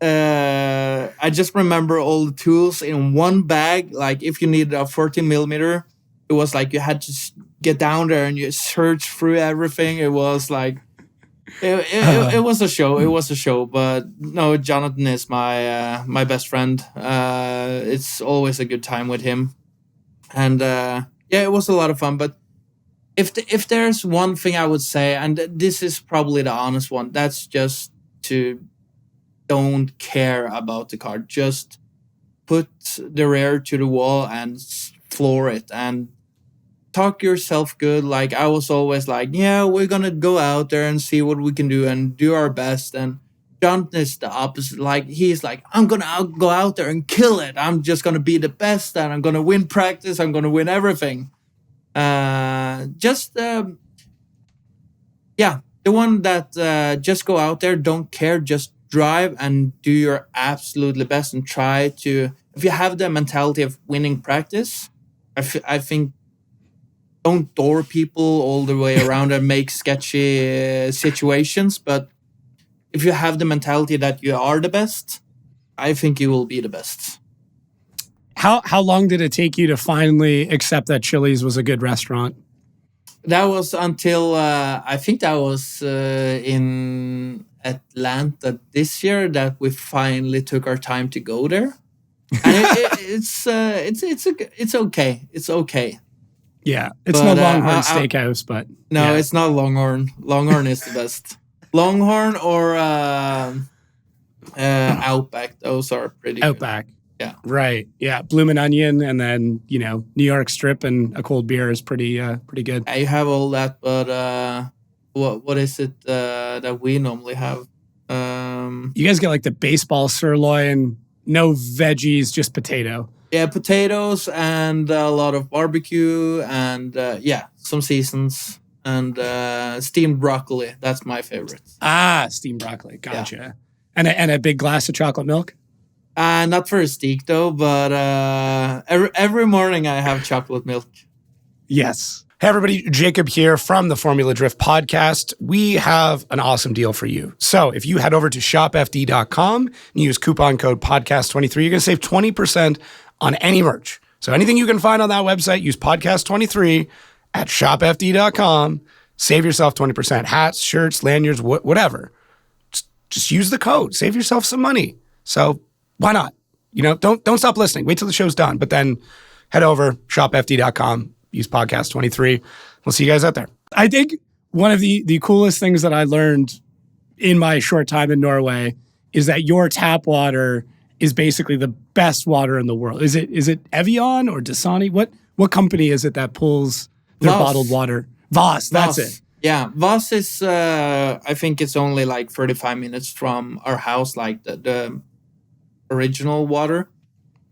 I just remember all the tools in one bag. Like if you needed a 14 millimeter, it was like you had to get down there and you search through everything. It was like it was a show. It was a show. But no, Jonathan is my best friend. It's always a good time with him, and it was a lot of fun. But if there's one thing I would say, and this is probably the honest one, that's just to don't care about the card. Just put the rear to the wall and floor it and talk yourself good. Like I was always like, yeah, we're gonna go out there and see what we can do and do our best. And Jonathan is the opposite. Like he's like, I'm gonna go out there and kill it. I'm just gonna be the best, and I'm gonna win practice. I'm gonna win everything. The one that just go out there, don't care, just drive and do your absolutely best and try to. If you have the mentality of winning practice, I think. Don't door people all the way around and make sketchy situations. But if you have the mentality that you are the best, I think you will be the best. How long did it take you to finally accept that Chili's was a good restaurant? That was until I think that was in Atlanta this year that we finally took our time to go there. And it's okay. It's okay. Yeah, it's no Longhorn Steakhouse, but no, it's not Longhorn. Longhorn is the best. Longhorn or Outback. Those are pretty Outback. Good. Yeah. Right. Yeah. Bloomin' Onion, and then New York strip and a cold beer is pretty good. Yeah, you have all that, but what is it that we normally have? You guys get like the baseball sirloin No veggies, just potato. Yeah, potatoes and a lot of barbecue and some seasons and steamed broccoli. That's my favorite. Steamed broccoli. Gotcha. Yeah. And a big glass of chocolate milk? Not for a steak though, but every morning I have chocolate milk. Yes. Hey everybody, Jacob here from the Formula Drift podcast. We have an awesome deal for you. So if you head over to shopfd.com and use coupon code podcast23, you're going to save 20% on any merch. So anything you can find on that website, use podcast23 at shopfd.com. Save yourself 20%. Hats, shirts, lanyards, whatever. Just use the code. Save yourself some money. So why not? Don't stop listening. Wait till the show's done. But then head over, shopfd.com. Use podcast 23. We'll see you guys out there. I think one of the coolest things that I learned in my short time in Norway is that your tap water is basically the best water in the world. Is it Evian or Dasani? What company is it that pulls their bottled water? Voss, that's it. Yeah, Voss is, I think it's only like 35 minutes from our house, like the original water.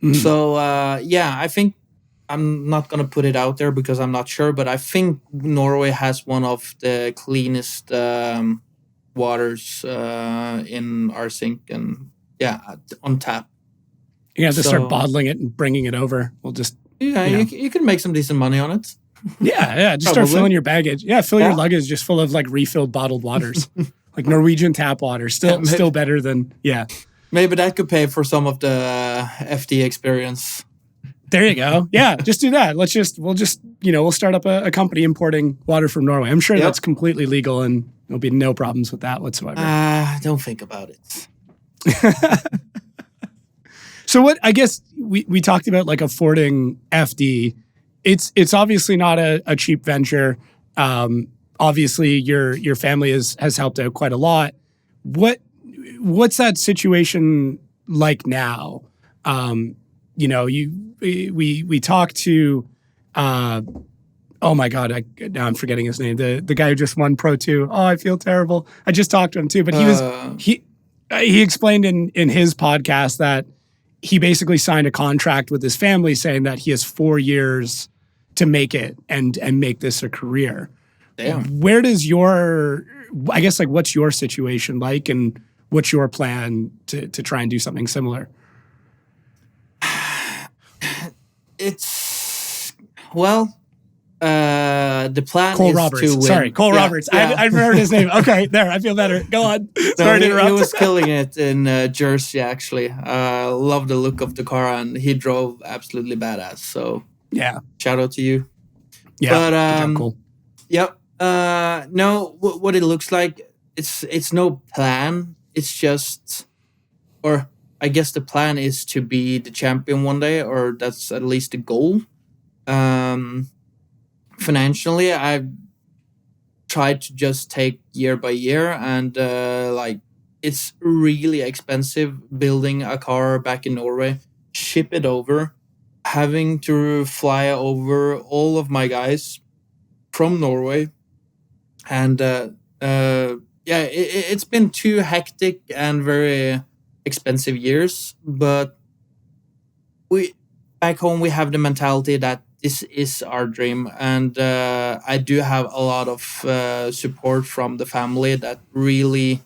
Mm-hmm. So, I think I'm not going to put it out there because I'm not sure, but I think Norway has one of the cleanest waters in our sink and on tap. You have to start bottling it and bringing it over. We'll just... You can make some decent money on it. Yeah. Just start filling your baggage. Yeah, fill your luggage just full of like refilled bottled waters. Like Norwegian tap water. Still better than... Yeah. Maybe that could pay for some of the FD experience. There you go. Yeah, just do that. We'll start up a company importing water from Norway. I'm sure that's completely legal and there'll be no problems with that whatsoever. Don't think about it. So I guess we talked about like affording FD. It's obviously not a cheap venture. Obviously your family has helped out quite a lot. What's that situation like now? We talked to, oh my God, now I'm forgetting his name. The guy who just won Pro 2. Oh, I feel terrible. I just talked to him too, but he explained in his podcast that he basically signed a contract with his family saying that he has 4 years to make it and make this a career. Damn. Where does what's your situation like and what's your plan to try and do something similar? It's the plan Cole is Roberts. to win. Sorry, Cole Roberts. Yeah. I've heard his name. Okay, there. I feel better. Go on. Sorry to interrupt. He was killing it in Jersey. Actually, love the look of the car, and he drove absolutely badass. So yeah, shout out to you. Yeah, but cool. Yep. No, what it looks like, it's no plan. It's just, or I guess the plan is to be the champion one day, or that's at least the goal. Financially, I've tried to just take year by year, and it's really expensive building a car back in Norway, ship it over, having to fly over all of my guys from Norway, and it's been 2 hectic and very expensive years, but back home we have the mentality that this is our dream, and I do have a lot of support from the family that really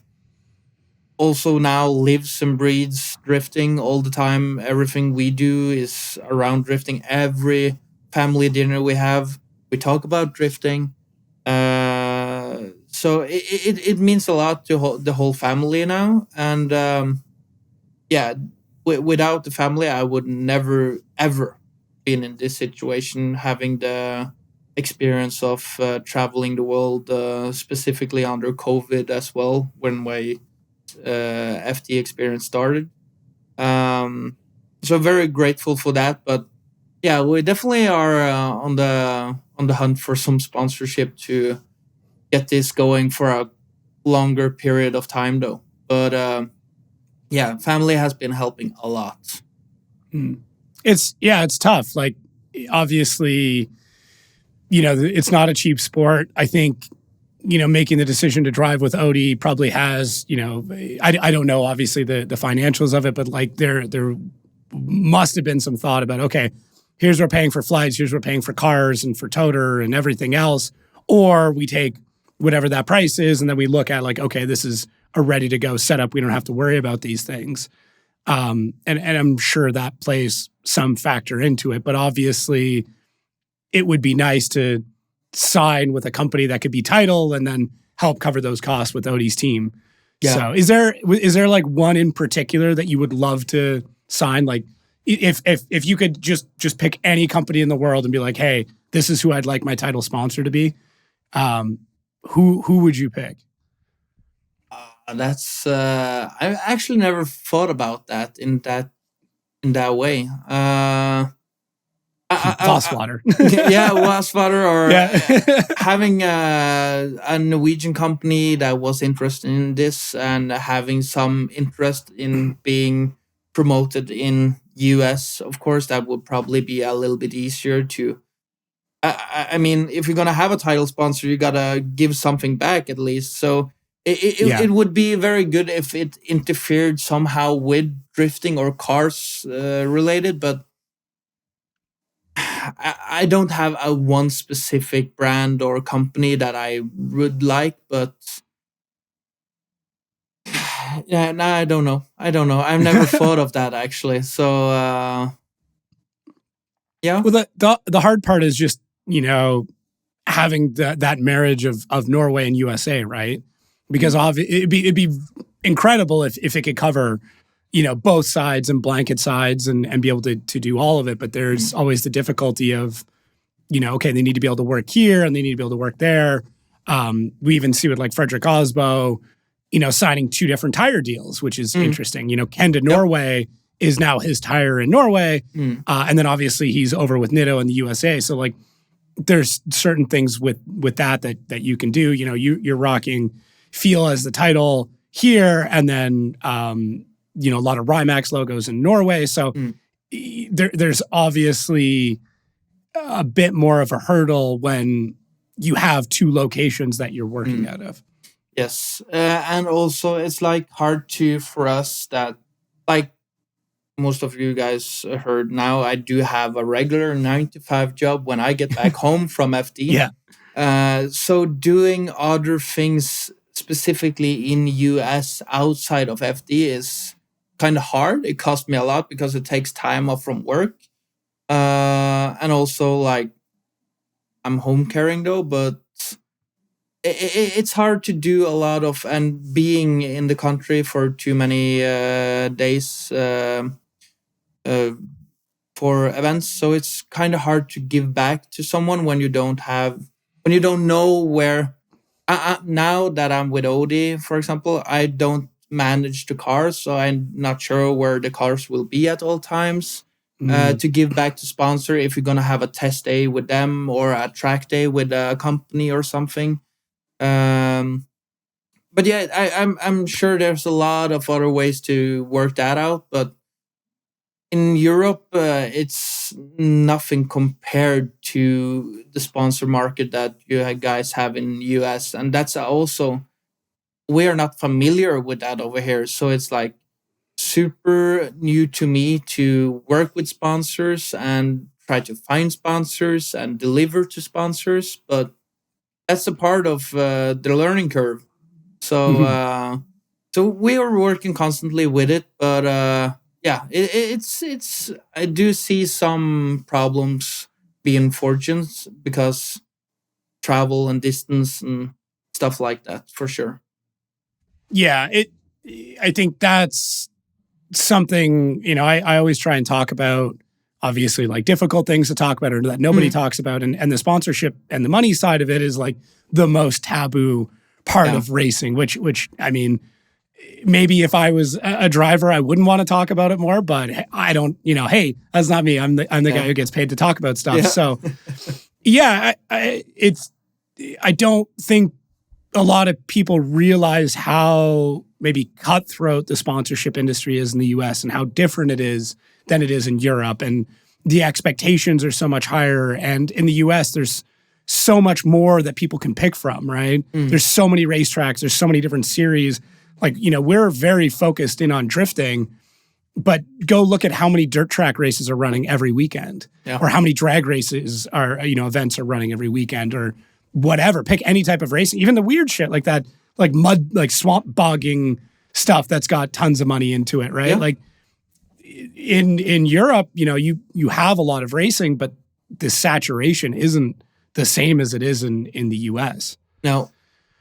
also now lives and breathes drifting all the time. Everything we do is around drifting. Every family dinner we have, we talk about drifting. So it means a lot to the whole family now, and without the family, I would never, ever been in this situation, having the experience of traveling the world, specifically under COVID as well, when my FD experience started. So very grateful for that. But yeah, we definitely are on the hunt for some sponsorship to get this going for a longer period of time, though. But family has been helping a lot. It's tough. Like, obviously, it's not a cheap sport. I think making the decision to drive with Odie probably has, I don't know, obviously the financials of it, but like there must have been some thought about, okay, here's what we're paying for flights, here's what we're paying for cars and for toter and everything else. Or we take whatever that price is and then we look at like, okay, this is a ready to go setup. We don't have to worry about these things. And I'm sure that plays some factor into it, but obviously it would be nice to sign with a company that could be title and then help cover those costs with Odie's team. Yeah. So is there like one in particular that you would love to sign? Like if you could just pick any company in the world and be like, hey, this is who I'd like my title sponsor to be. Who would you pick? That's I've actually never thought about that in that way. Vosswater. Yeah, Vosswater, or having a Norwegian company that was interested in this and having some interest in being promoted in US. Of course, that would probably be a little bit easier to. I mean, if you're gonna have a title sponsor, you gotta give something back at least. So it would be very good if it interfered somehow with drifting or cars related, but. I don't have a one specific brand or company that I would like, but yeah, no, I don't know. I've never thought of that actually. So yeah. Well, the hard part is just having that marriage of Norway and USA, right? Because it'd be incredible if it could cover. Both sides and blanket sides and be able to do all of it. But there's always the difficulty of, okay, they need to be able to work here and they need to be able to work there. We even see with like Frederick Osbo, signing 2 different tire deals, which is interesting. Ken to Norway is now his tire in Norway. And then obviously he's over with Nitto in the USA. So like there's certain things with that you can do. You're rocking Feel as the title here and then, a lot of Rimax logos in Norway. So there's obviously a bit more of a hurdle when you have 2 locations that you're working out of. Yes. And also it's like hard for us that like most of you guys heard now, I do have a regular 9-to-5 job when I get back home from FD. Yeah. So doing other things specifically in US outside of FD is kind of hard. It cost me a lot because it takes time off from work. And also like I'm home caring though, but it's hard to do a lot of and being in the country for too many days for events. So it's kind of hard to give back to someone when you don't know where. Now that I'm with Odie, for example, I don't manage the cars, so I'm not sure where the cars will be at all times. To give back to sponsor if you're gonna have a test day with them or a track day with a company or something. But yeah, I'm sure there's a lot of other ways to work that out. But in Europe, it's nothing compared to the sponsor market that you guys have in US, and that's also. We are not familiar with that over here. So it's like super new to me to work with sponsors and try to find sponsors and deliver to sponsors. But that's a part of the learning curve. So so we are working constantly with it. But yeah, it's I do see some problems being fortunes because travel and distance and stuff like that for sure. Yeah, I think that's something, I always try and talk about, obviously, like difficult things to talk about or that nobody talks about. And the sponsorship and the money side of it is like the most taboo part of racing, which I mean, maybe if I was a driver, I wouldn't want to talk about it more, but I don't, hey, that's not me. I'm the guy who gets paid to talk about stuff. Yeah. So yeah, I don't think a lot of people realize how maybe cutthroat the sponsorship industry is in the US and how different it is than it is in Europe. And the expectations are so much higher. And in the US, there's so much more that people can pick from, right? There's so many racetracks, there's so many different series. Like, we're very focused in on drifting, but go look at how many dirt track races are running every weekend, or how many drag races are, events are running every weekend, or whatever. Pick any type of racing, even the weird shit like that, like mud, like swamp bogging stuff that's got tons of money into it, right? Like in Europe, you have a lot of racing, but the saturation isn't the same as it is in the US. No.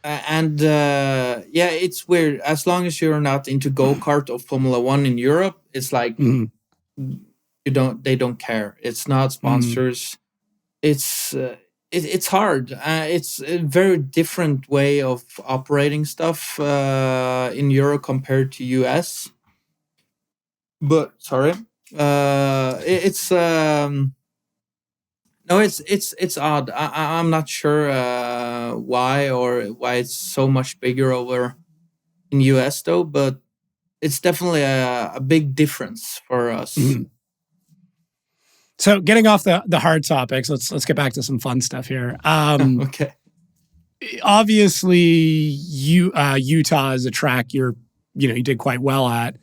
It's weird. As long as you're not into go-kart or Formula One in Europe, it's like they don't care. It's not sponsors. It's hard. It's a very different way of operating stuff in Europe compared to US. But sorry, it's no, it's odd. I'm not sure why it's so much bigger over in US though, but it's definitely a big difference for us. So getting off the hard topics, let's get back to some fun stuff here. Okay. Obviously, Utah is a track you did quite well at.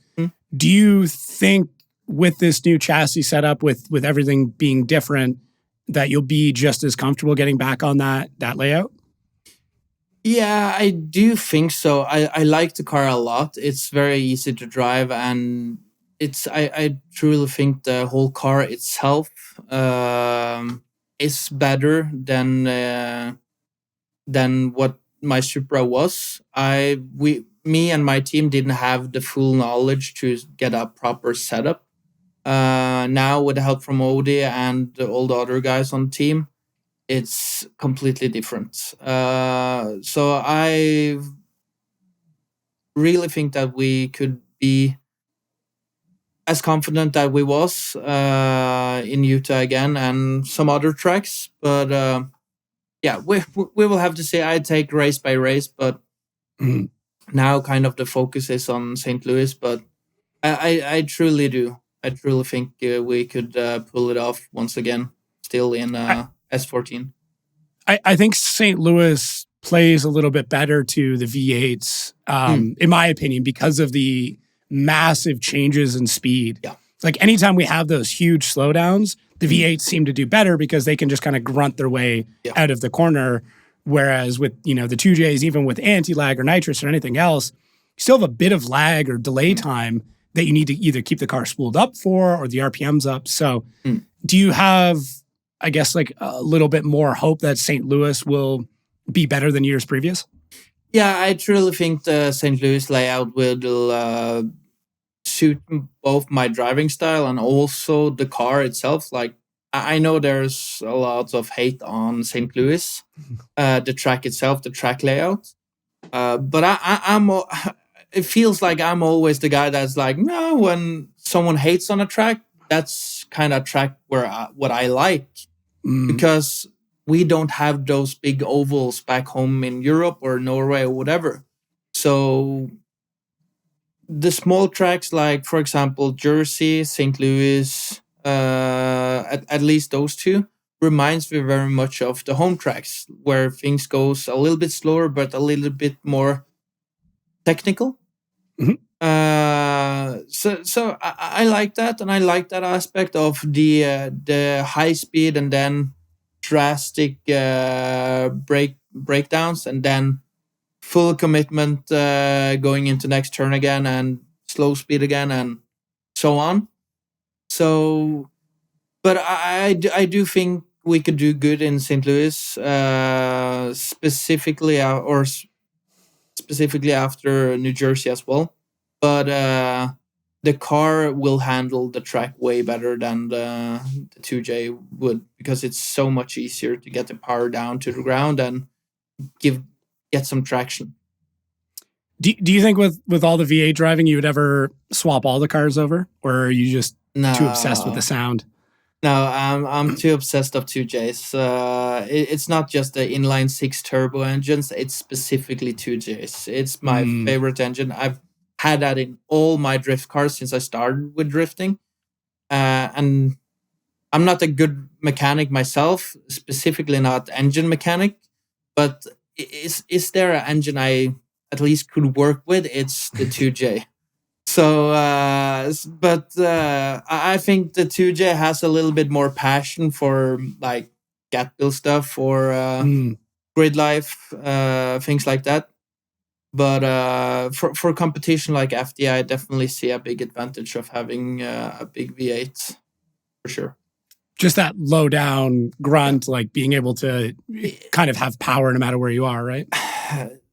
Do you think with this new chassis setup, with everything being different, that you'll be just as comfortable getting back on that layout? Yeah, I do think so. I like the car a lot. It's very easy to drive, and I truly think the whole car itself is better than what my Supra was. Me and my team didn't have the full knowledge to get a proper setup. Now with the help from Odie and all the other guys on the team, it's completely different. So I really think that we could be as confident that we was in Utah again and some other tracks. But we will have to see. I take race by race, but now kind of the focus is on St. Louis. But I truly do. I truly think we could pull it off once again, still in S14. I think St. Louis plays a little bit better to the V8s, in my opinion, because of the massive changes in speed. Yeah. Like anytime we have those huge slowdowns, the V8s seem to do better because they can just kind of grunt their way out of the corner. Whereas with, the 2Js, even with anti-lag or nitrous or anything else, you still have a bit of lag or delay time that you need to either keep the car spooled up for or the RPMs up. So do you have, I guess, like a little bit more hope that St. Louis will be better than years previous? Yeah, I truly think the St. Louis layout will suit both my driving style and also the car itself. Like, I know there's a lot of hate on St. Louis, the track itself, the track layout. But I'm it feels like I'm always the guy that's like, no, when someone hates on a track, that's kind of track what I like, because we don't have those big ovals back home in Europe or Norway or whatever. So the small tracks, like for example Jersey, St. Louis, at least those two, reminds me very much of the home tracks where things goes a little bit slower but a little bit more technical. So I like that, and I like that aspect of the high speed and then drastic breakdowns, and then full commitment going into next turn again, and slow speed again, and so on. So, but I do think we could do good in St. Louis, specifically after New Jersey as well. But the car will handle the track way better than the 2J would, because it's so much easier to get the power down to the ground and get some traction. Do you think with all the V8 driving, you would ever swap all the cars over, or are you just too obsessed with the sound? No, I'm too obsessed of 2Js. It's not just the inline 6 turbo engines. It's specifically 2Js. It's my favorite engine. I've had that in all my drift cars since I started with drifting. And I'm not a good mechanic myself, specifically not engine mechanic, but is there an engine I at least could work with? It's the 2J. So, I think the 2J has a little bit more passion for like cat build stuff or grid life, things like that. But for competition like FD, I definitely see a big advantage of having a big V8 for sure. Just that low down grunt, like being able to kind of have power no matter where you are, right?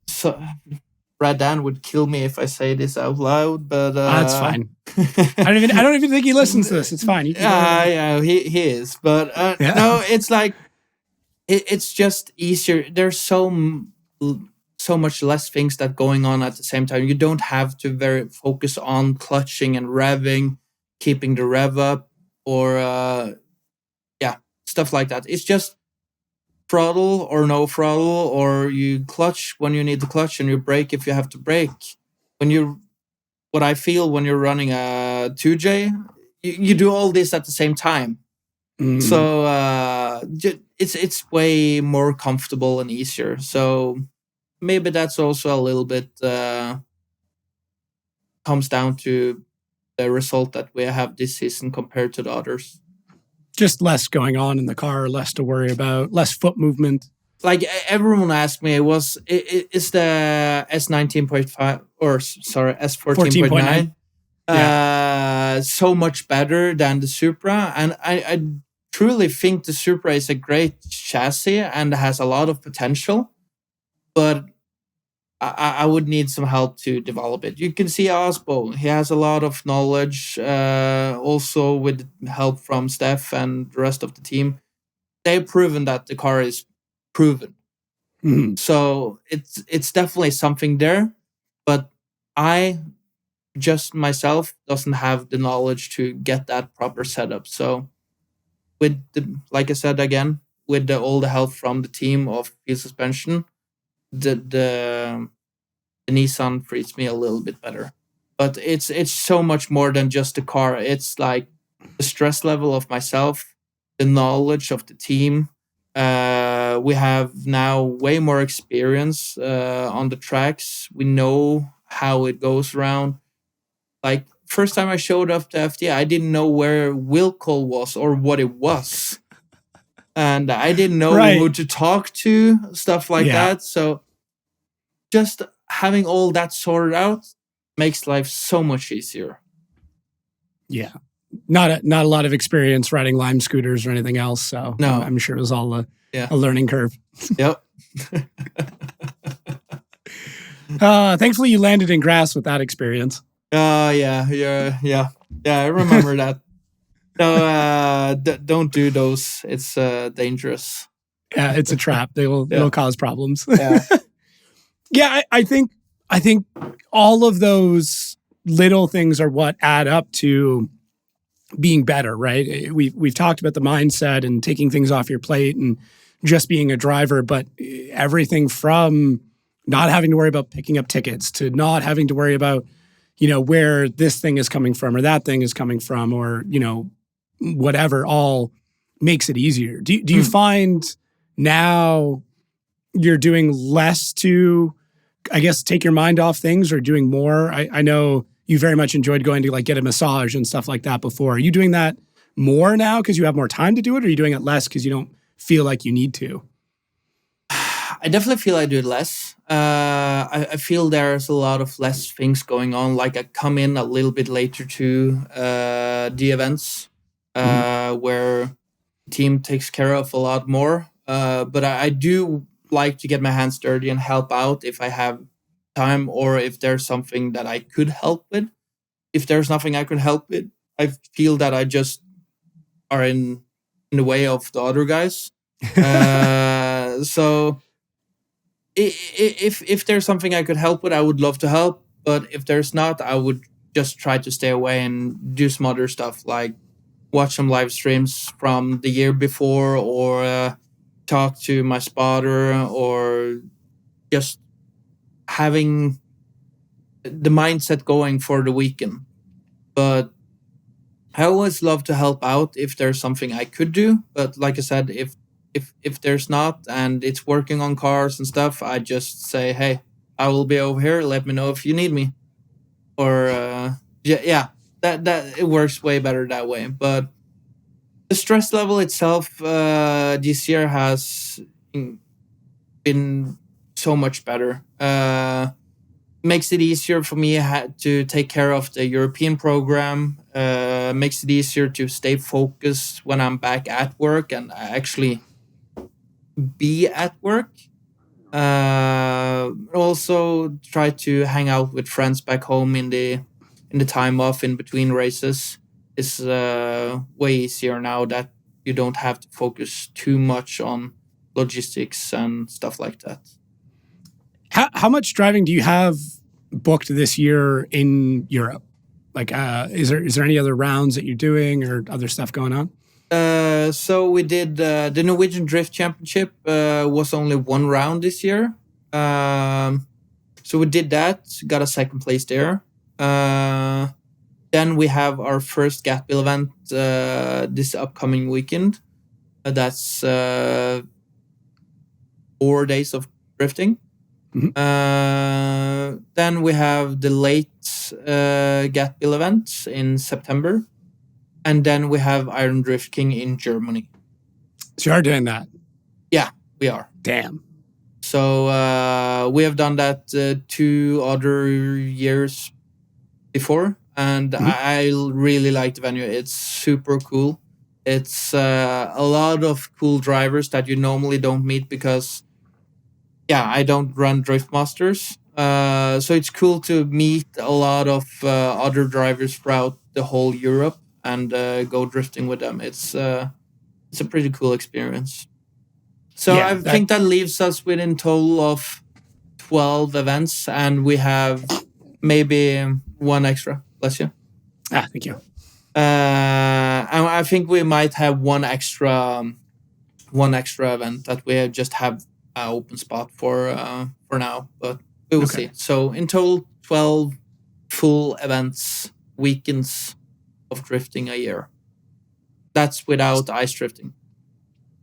So Brad Dan would kill me if I say this out loud, but that's fine. I don't even think he listens to this. It's fine. Yeah, he is, but no, it's like it's just easier. There's so much less things that going on at the same time. You don't have to very focus on clutching and revving, keeping the rev up, or stuff like that. It's just throttle or no throttle, or you clutch when you need to clutch and you brake if you have to brake. What I feel when you're running a 2J, you do all this at the same time. So it's way more comfortable and easier. So maybe that's also a little bit comes down to the result that we have this season compared to the others. Just less going on in the car, less to worry about, less foot movement. Like everyone asked me, is the S19.5 or sorry S14.9 so much better than the Supra? And I truly think the Supra is a great chassis and has a lot of potential, but I would need some help to develop it. You can see Osbo. He has a lot of knowledge, also with help from Steph and the rest of the team. They've proven that the car is proven. So it's definitely something there, but I just myself doesn't have the knowledge to get that proper setup. So with like I said again, with all the help from the team of field suspension, the Nissan treats me a little bit better. But it's so much more than just the car. It's like the stress level of myself, the knowledge of the team. We have now way more experience on the tracks. We know how it goes around. Like first time I showed up to FD, I didn't know where Wilco was or what it was. And I didn't know who to talk to, stuff like that. So just having all that sorted out makes life so much easier. Yeah. Not a lot of experience riding Lime scooters or anything else. So no. I'm sure it was all a learning curve. Yep. Thankfully you landed in grass with that experience. Yeah. I remember that. No, don't do those. It's dangerous. Yeah, it's a trap. They'll cause problems. Yeah. Yeah, I think all of those little things are what add up to being better, right? We've talked about the mindset and taking things off your plate and just being a driver, but everything from not having to worry about picking up tickets to not having to worry about, where this thing is coming from or that thing is coming from or, whatever, all makes it easier. Do you find now you're doing less to, I guess, take your mind off things or doing more? I know you very much enjoyed going to like get a massage and stuff like that before. Are you doing that more now because you have more time to do it, or are you doing it less because you don't feel like you need to? I definitely feel I do it less. I feel there's a lot of less things going on. Like I come in a little bit later to the events where the team takes care of a lot more. But I do like to get my hands dirty and help out if I have time or if there's something that I could help with. If there's nothing I could help with, I feel that I just are in the way of the other guys. So if there's something I could help with, I would love to help. But if there's not, I would just try to stay away and do some other stuff, like watch some live streams from the year before, or talk to my spotter, or just having the mindset going for the weekend. But I always love to help out if there's something I could do, but like I said, if there's not and it's working on cars and stuff, I just say, hey, I will be over here. Let me know if you need me. Or yeah, that it works way better that way. But the stress level itself this year has been so much better. Makes it easier for me to take care of the European program. Makes it easier to stay focused when I'm back at work and actually be at work. Also try to hang out with friends back home in the time off in between races. Is way easier now that you don't have to focus too much on logistics and stuff like that. How much driving do you have booked this year in Europe? Like, is there any other rounds that you're doing or other stuff going on? So we did the Norwegian Drift Championship. Was only one round this year. So we did that. Got a second place there. Then we have our first Gatbill event this upcoming weekend. That's 4 days of drifting. Mm-hmm. Then we have the late Gatbill event in September. And then we have Iron Drift King in Germany. So you are doing that? Yeah, we are. Damn. So we have done that 2 other years before. And Mm-hmm. I really like the venue. It's super cool. It's a lot of cool drivers that you normally don't meet because, yeah, I don't run Drift Masters. So it's cool to meet a lot of other drivers throughout the whole Europe and go drifting with them. It's a pretty cool experience. So Yeah, I think that leaves us with in total of 12 events, and we have maybe one extra. Bless you. Thank you. And I think we might have one extra event that we just have an open spot for now, but we will see. So in total, 12 full events, weekends of drifting a year. That's without ice drifting.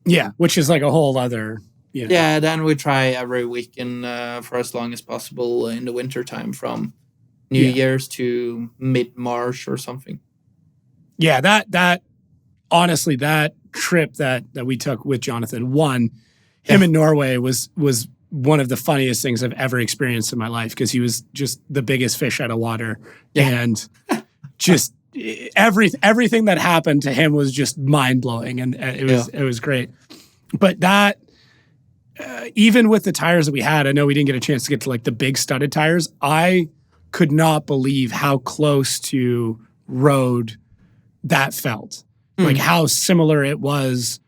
Yeah, which is like a whole other. You know. Yeah, then we try every weekend for as long as possible in the winter time, from New Year's to mid-March or something. Yeah, that honestly, that trip that we took with Jonathan, him in Norway was one of the funniest things I've ever experienced in my life, because he was just the biggest fish out of water. Yeah. And just everything that happened to him was just mind-blowing, and it was great. But that even with the tires that we had, I know we didn't get a chance to get to like the big studded tires. I could not believe how close to road that felt. Like how similar it was,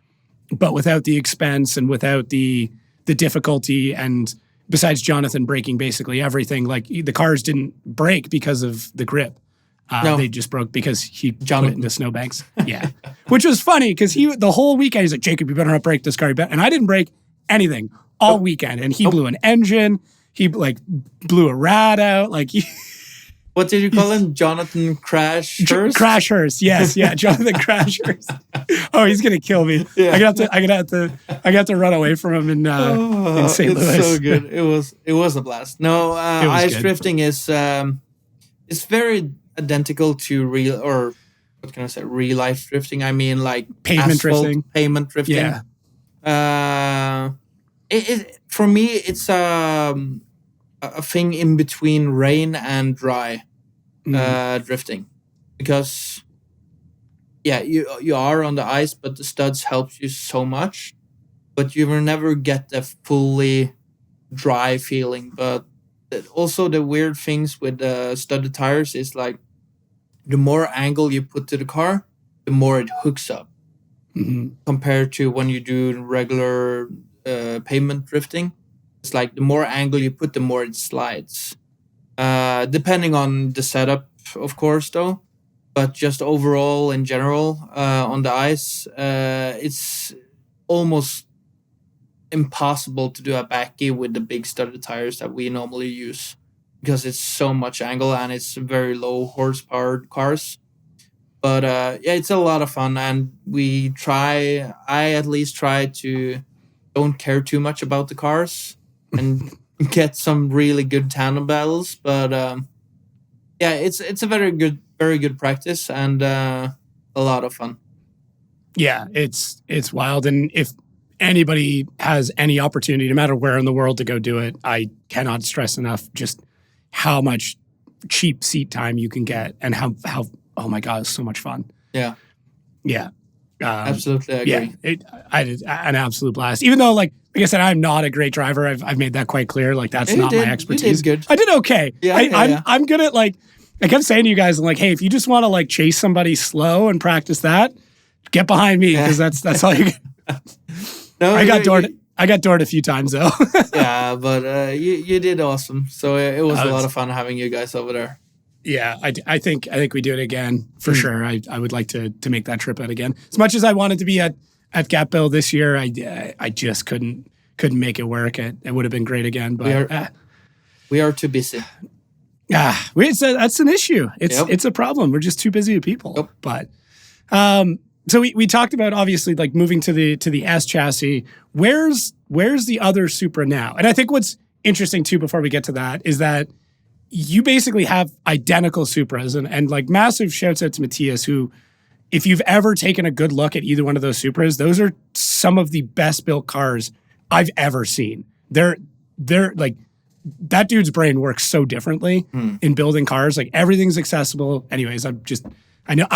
but without the expense and without the difficulty. And besides Jonathan breaking basically everything, like the cars didn't break because of the grip. No. They just broke because he put it into snowbanks. Yeah. Which was funny because the whole weekend, he's like, Jacob, you better not break this car. And I didn't break anything all weekend. And he blew an engine. He like blew a rad out. Like what did you call him? Jonathan Crashhurst? Crashhurst, yes, yeah, Jonathan Crashhurst. Oh, he's gonna kill me. Yeah. I got to run away from him in St. Louis. It's so good. It was a blast. No, ice drifting is very identical to real life drifting. I mean, like pavement drifting. Pavement drifting. Yeah. For me, it's a thing in between rain and dry drifting, because you are on the ice, but the studs helps you so much, but you will never get the fully dry feeling. But also the weird things with the studded tires is like the more angle you put to the car, the more it hooks up, compared to when you do regular pavement drifting. It's like the more angle you put, the more it slides. Depending on the setup, of course, though. But just overall, in general, on the ice, it's almost impossible to do a backy with the big studded tires that we normally use, because it's so much angle and it's very low horsepower cars. But yeah, it's a lot of fun, and I at least try to don't care too much about the cars and get some really good tandem battles. But yeah, it's a very good practice, and a lot of fun. Yeah, it's wild. And if anybody has any opportunity, no matter where in the world, to go do it, I cannot stress enough just how much cheap seat time you can get, and how oh my God, it's so much fun. Yeah. Yeah. Absolutely, I agree. Yeah, I did an absolute blast. Even though, like I said, I'm not a great driver. I've made that quite clear. Like, that's not my expertise. You did good. I did okay. Yeah, I'm good at, like, I kept saying to you guys, I'm like, hey, if you just want to like chase somebody slow and practice that, get behind me, because that's all you get. No, I got doored a few times though. Yeah, but you did awesome. So it was a lot of fun having you guys over there. Yeah, I think we do it again for sure. I would like to make that trip out again. As much as I wanted to be at Gapbill this year, I just couldn't make it work. It would have been great again, but we are too busy. That's an issue. It's a problem. We're just too busy with people. Yep. But so we talked about, obviously, like moving to the S chassis. Where's the other Supra now? And I think what's interesting too, before we get to that, is that you basically have identical Supras, and like massive shouts out to Matthias, who, if you've ever taken a good look at either one of those Supras, those are some of the best built cars I've ever seen. They're like, that dude's brain works so differently in building cars. Like, everything's accessible. Anyways, I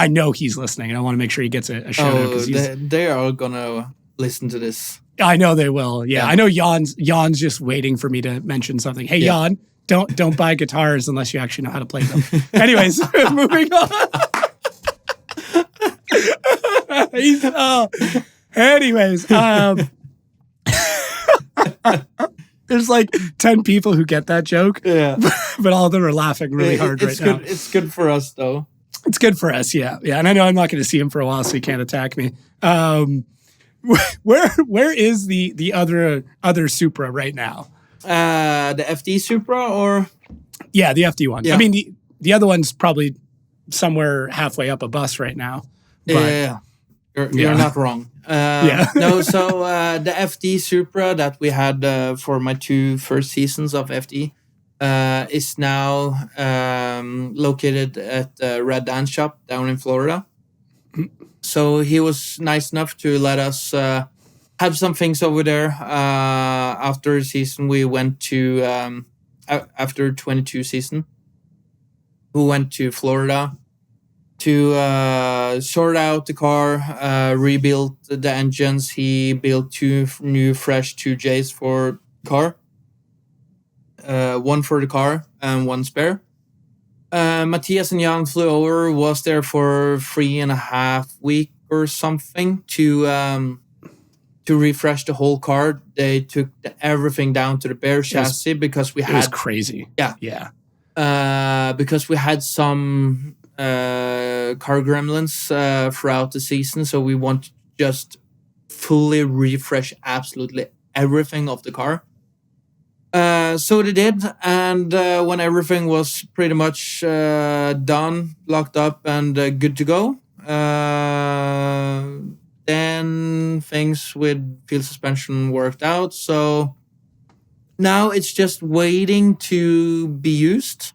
know he's listening, and I want to make sure he gets a shout out, because they are gonna listen to this. I know they will. Yeah. I know Jan's just waiting for me to mention something. Hey, Jan, don't buy guitars unless you actually know how to play them. Anyways, moving on. Anyways, there's like 10 people who get that joke. Yeah. But all of them are laughing really hard right now. It's good for us, though. It's good for us, yeah. Yeah, and I know I'm not going to see him for a while, so he can't attack me. Where is the other Supra right now? The FD Supra, or? Yeah, the FD one. Yeah. I mean, the other one's probably somewhere halfway up a bus right now. But, yeah. You're not wrong. No, so the FD Supra that we had for my 2 first seasons of FD is now located at Red Dance Shop down in Florida. So he was nice enough to let us have some things over there. After the season, we went to, after 22 season, we went to Florida to sort out the car, rebuild the engines. He built 2 new fresh 2Js for the car. One for the car and one spare. Matthias and Jan flew over, was there for 3.5 weeks or something to refresh the whole car. They took everything down to the bare chassis because we had... It was crazy. Yeah. Because we had some car gremlins throughout the season, so we want to just fully refresh absolutely everything of the car. So they did, and when everything was pretty much done, locked up, and good to go, then things with field suspension worked out. So now it's just waiting to be used.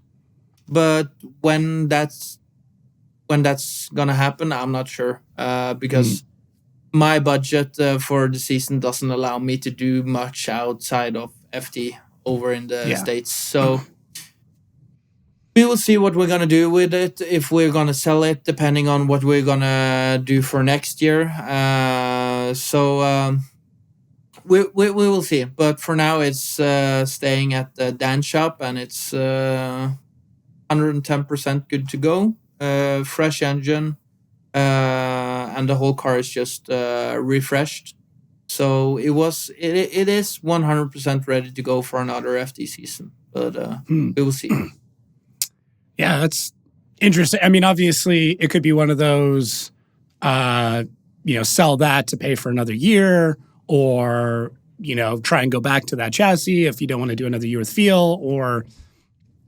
But when that's gonna happen, I'm not sure, because my budget for the season doesn't allow me to do much outside of FD over in the States. So we will see what we're going to do with it, if we're going to sell it, depending on what we're going to do for next year. So we will see. But for now, it's staying at the dance shop, and it's 110% good to go. Fresh engine, and the whole car is just refreshed. So it is 100% ready to go for another FD season, but we will see. Yeah, that's interesting. I mean, obviously, it could be one of those, sell that to pay for another year, or try and go back to that chassis if you don't want to do another year with feel, or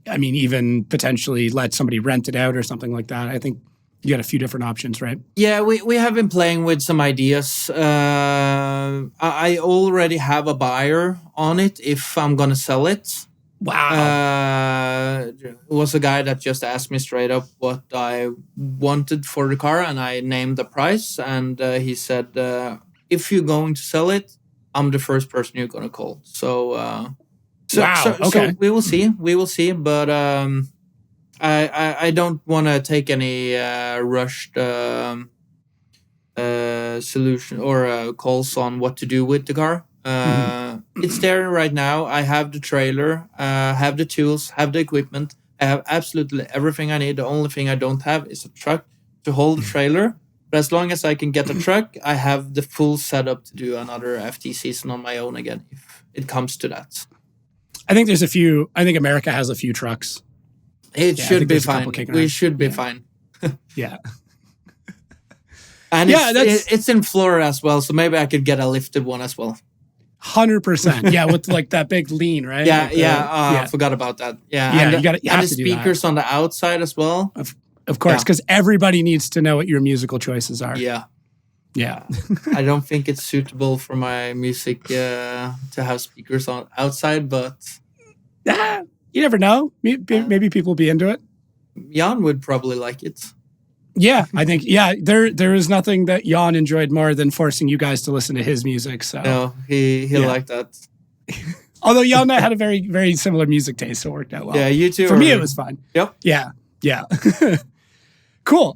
I mean, even potentially let somebody rent it out or something like that. I think You got a few different options, right? Yeah, we have been playing with some ideas. I already have a buyer on it if I'm going to sell it. Wow. It was a guy that just asked me straight up what I wanted for the car, and I named the price. And he said, if you're going to sell it, I'm the first person you're going to call. So, wow. Okay. So we will see. We will see. But I don't want to take any rushed solution or calls on what to do with the car. It's there right now. I have the trailer, have the tools, have the equipment. I have absolutely everything I need. The only thing I don't have is a truck to hold the trailer. But as long as I can get a truck, I have the full setup to do another FT season on my own again, if it comes to that. I think America has a few trucks. It should be fine. We should be fine. Yeah. And it's in Florida as well, so maybe I could get a lifted one as well. 100%. Yeah, with like that big lean, right? I forgot about that. Yeah, and you have the speakers on the outside as well. Of course, because everybody needs to know what your musical choices are. Yeah. I don't think it's suitable for my music to have speakers on outside, but you never know. Maybe people will be into it. Jan would probably like it. Yeah, I think, there is nothing that Jan enjoyed more than forcing you guys to listen to his music. So no, he liked that. Although Jan and I had a very, very similar music taste, so it worked out well. Yeah, you too. For me, it was fun. Yep. Yeah. Cool.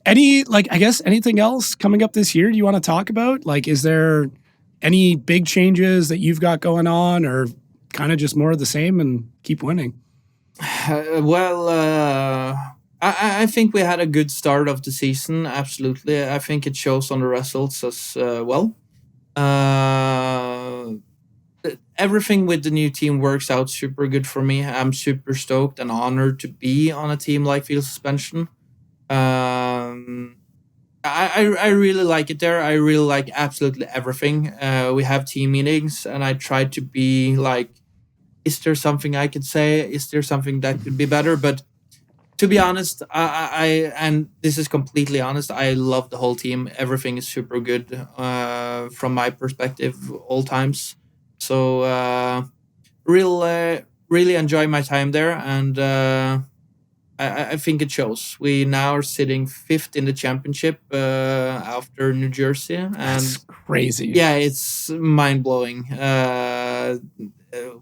Anything else coming up this year do you want to talk about? Like, is there any big changes that you've got going on, or kind of just more of the same and keep winning? I think we had a good start of the season. Absolutely. I think it shows on the results as well. Everything with the new team works out super good for me. I'm super stoked and honored to be on a team like Field Suspension. I really like it there. I really like absolutely everything. We have team meetings, and I try to be like, is there something I could say? Is there something that could be better? But to be honest, and this is completely honest, I love the whole team. Everything is super good from my perspective, all times. So really enjoy my time there, and I think it shows. We now are sitting 5th in the championship after New Jersey. And that's crazy. Yeah, it's mind-blowing.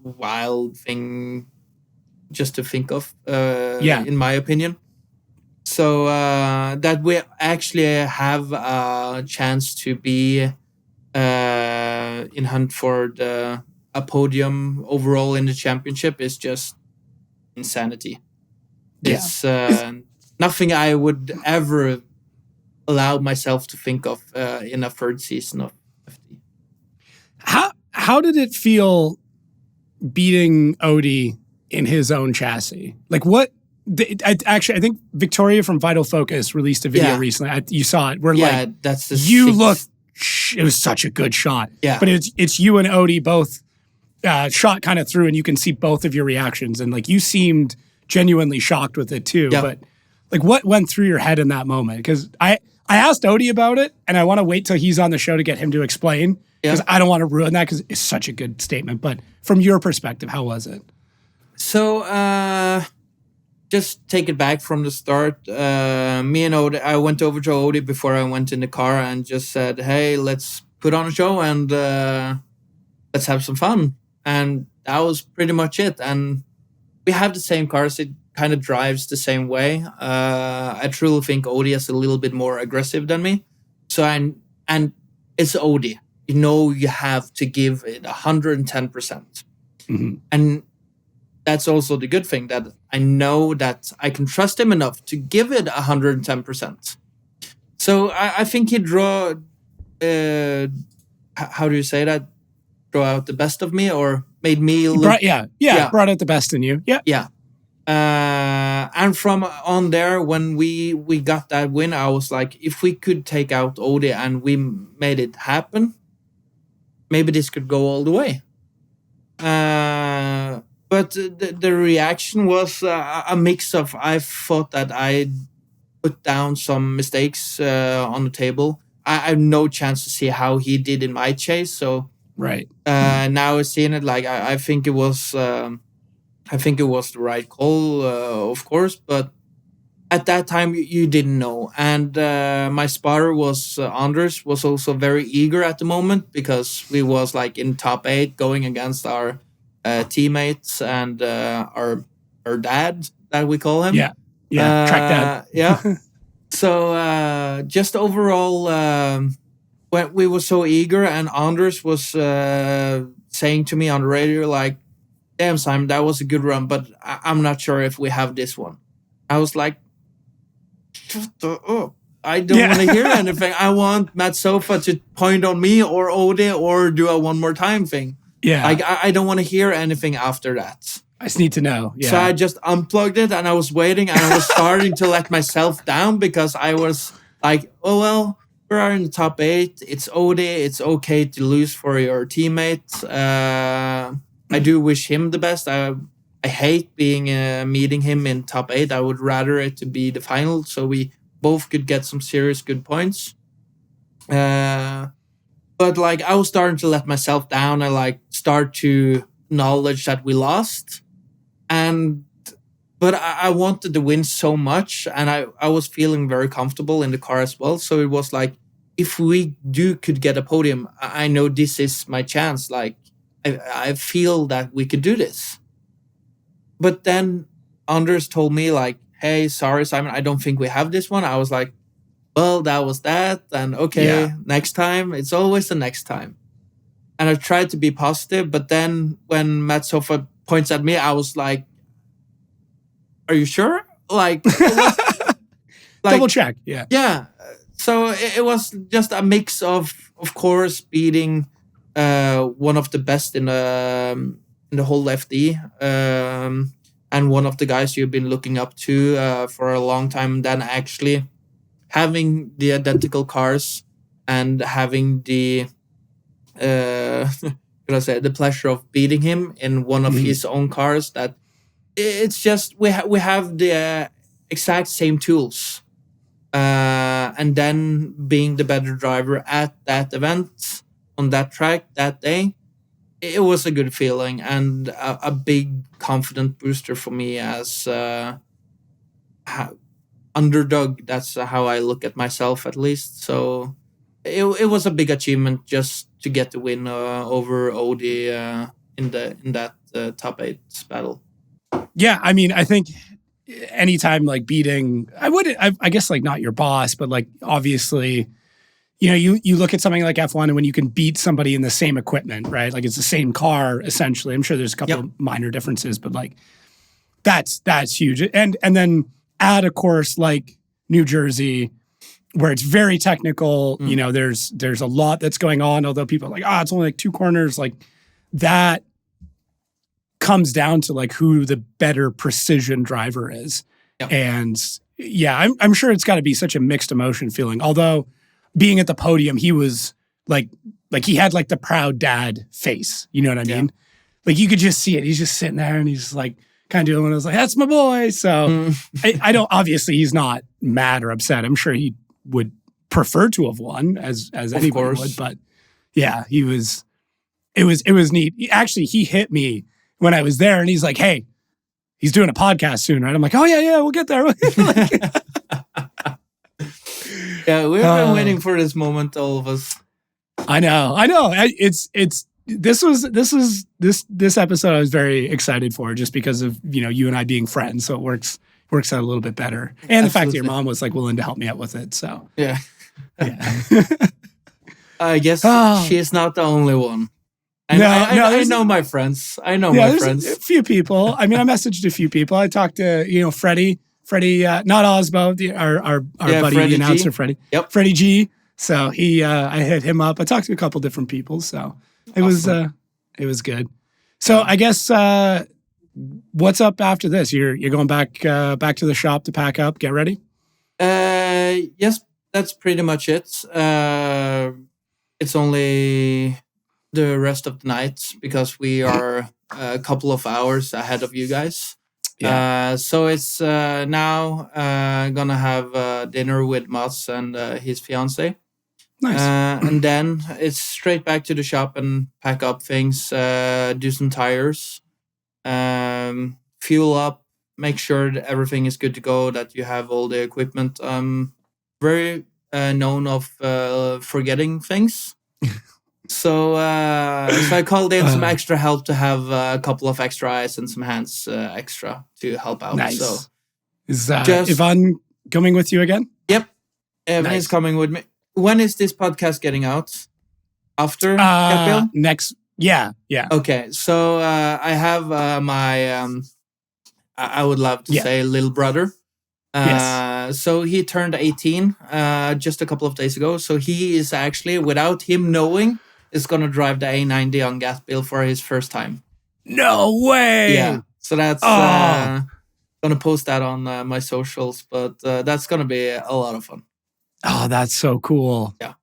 Wild thing just to think of, in my opinion. So that we actually have a chance to be in hunt for a podium overall in the championship is just insanity. It's nothing I would ever allow myself to think of in a third season of FD. How did it feel beating Odie in his own chassis? Like what? I think Victoria from Vital Focus released a video recently. You saw it. Where that's the it was such a good shot. Yeah, but it's you and Odie both shot kind of through, and you can see both of your reactions, and like you seemed genuinely shocked with it too. Yeah. But like, what went through your head in that moment? Because I asked Odie about it, and I want to wait till he's on the show to get him to explain, because I don't want to ruin that, because it's such a good statement. But from your perspective, how was it? So just take it back from the start. Me and Odie, I went over to Odie before I went in the car and just said, hey, let's put on a show and let's have some fun. And that was pretty much it. And we have the same cars. It kind of drives the same way. I truly think Odie is a little bit more aggressive than me. So and it's Odie. You know, you have to give it 110%. Mm-hmm. And that's also the good thing, that I know that I can trust him enough to give it 110%. So I think he how do you say that? Draw out the best of me, or made me look... brought out the best in you. Yeah. And from on there, when we got that win, I was like, if we could take out Odie and we made it happen, maybe this could go all the way. But the reaction was a mix of, I thought that I put down some mistakes on the table. I have no chance to see how he did in my chase. So Right. now seeing it, like I think it was, I think it was the right call, of course. But at that time, you didn't know. And my spotter was Anders, was also very eager at the moment because we was like in top 8 going against our teammates and our dad that we call him. Yeah. Track dad. Yeah. So just overall, when we were so eager, and Anders was saying to me on the radio, like, "Damn, Simon, that was a good run, but I'm not sure if we have this one." I was like, "Shut up. I don't want to hear anything. I want Matt Sofa to point on me or Odie or do a one more time thing. Yeah. Like, I don't want to hear anything after that." I just need to know. Yeah. So I just unplugged it and I was waiting, and I was starting to let myself down because I was like, "Oh, well, we are in the top 8. It's Odie. It's okay to lose for your teammates. I do wish him the best. I hate being meeting him in top 8. I would rather it to be the final so we both could get some serious good points." But like I was starting to let myself down and like start to acknowledge that we lost. But I wanted to win so much, and I was feeling very comfortable in the car as well. So it was like, if we could get a podium, I know this is my chance. Like I feel that we could do this. But then Anders told me like, "Hey, sorry, Simon, I don't think we have this one." I was like, "Well, that was that. And okay, next time. It's always the next time." And I tried to be positive. But then when Matt Sofa points at me, I was like, "Are you sure?" Like, double check. Yeah. Yeah. So it was just a mix of course, beating one of the best in the whole FD, and one of the guys you've been looking up to for a long time. Then actually having the identical cars and having the the pleasure of beating him in one of his own cars. That it's just we have the exact same tools, and then being the better driver at that event on that track that day, it was a good feeling and a big confident booster for me as underdog. That's how I look at myself, at least. So it was a big achievement just to get the win over Odie in that top 8 battle. Yeah, I mean, I think anytime like beating, I guess like not your boss, but like obviously, you know, you look at something like F1 and when you can beat somebody in the same equipment, right? Like it's the same car essentially. I'm sure there's a couple of minor differences, but like that's huge. And then at a course like New Jersey, where it's very technical, you know, there's a lot that's going on. Although people are like, it's only like 2 corners, like that comes down to like who the better precision driver is. Yep. And yeah, I'm sure it's got to be such a mixed emotion feeling. Although being at the podium, he was like he had like the proud dad face. You know what I mean? Like you could just see it. He's just sitting there and he's like kind of doing it. I was like, that's my boy. So I don't, obviously he's not mad or upset. I'm sure he would prefer to have won as anybody would. But yeah, it was neat. Actually, he hit me when I was there and he's like, "Hey, he's doing a podcast soon, right?" I'm like, "Oh yeah, we'll get there." Yeah, we've been waiting for this moment, all of us. I know. This episode I was very excited for just because of, you know, you and I being friends. So it works out a little bit better. And the fact that your mom was like willing to help me out with it. So yeah. I guess she is not the only one. I know my friends. I know my friends. A few people. I mean, I messaged a few people. I talked to, you know, Freddie, not Osmo, our buddy, the announcer, Freddie. Yep. Freddie G. So I hit him up. I talked to a couple different people. So it was good. So I guess what's up after this? You're going back to the shop to pack up, get ready? Yes, that's pretty much it. It's only the rest of the night because we are a couple of hours ahead of you guys. Yeah. So it's now gonna have dinner with Mats and his fiance. Nice. And then it's straight back to the shop and pack up things, do some tires, fuel up, make sure that everything is good to go, that you have all the equipment. Very known of forgetting things. So I called in some extra help to have a couple of extra eyes and some hands extra to help out. Nice. So is Ivan coming with you again? Yep. Evan is coming with me. When is this podcast getting out? After Gabriel? Next. Yeah. Okay. So I have my, I would love to say little brother. Yes. So he turned 18 just a couple of days ago. So he is actually, without him knowing, is going to drive the A90 on Gatbill for his first time. No way! Yeah. So that's going to post that on my socials, but that's going to be a lot of fun. Oh, that's so cool. Yeah.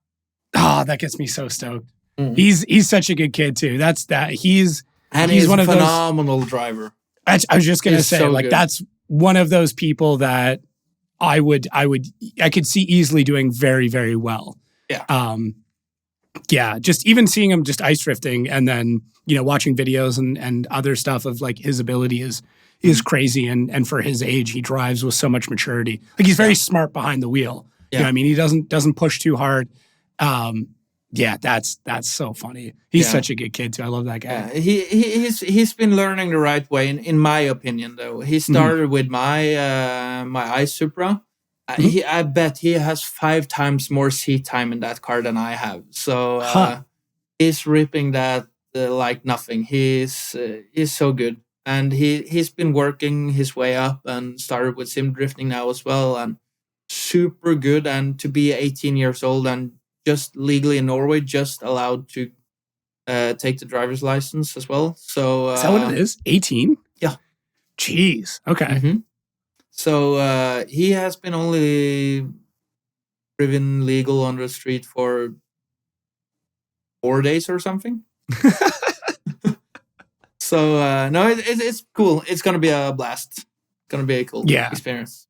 Oh, that gets me so stoked. He's such a good kid too. He's one of phenomenal driver. I was just going to say, so like, that's one of those people that I could see easily doing very, very well. Yeah. Yeah, just even seeing him just ice drifting and then, watching videos and other stuff of like his ability is crazy. And for his age, he drives with so much maturity. Like he's very smart behind the wheel. Yeah. You know what I mean? He doesn't push too hard. Yeah, that's so funny. He's such a good kid too. I love that guy. Yeah. He's been learning the right way in my opinion though. He started with my my iSupra. I bet he has 5 times more seat time in that car than I have. So he's ripping that like nothing. He's so good, and he's been working his way up and started with sim drifting now as well, and super good. And to be 18 years old and just legally in Norway, just allowed to take the driver's license as well. So is that what it is? 18? Yeah. Jeez. Okay. Mm-hmm. So he has been only driven legal on the street for 4 days or something. So no, it's cool. It's gonna be a blast. It's gonna be a cool experience.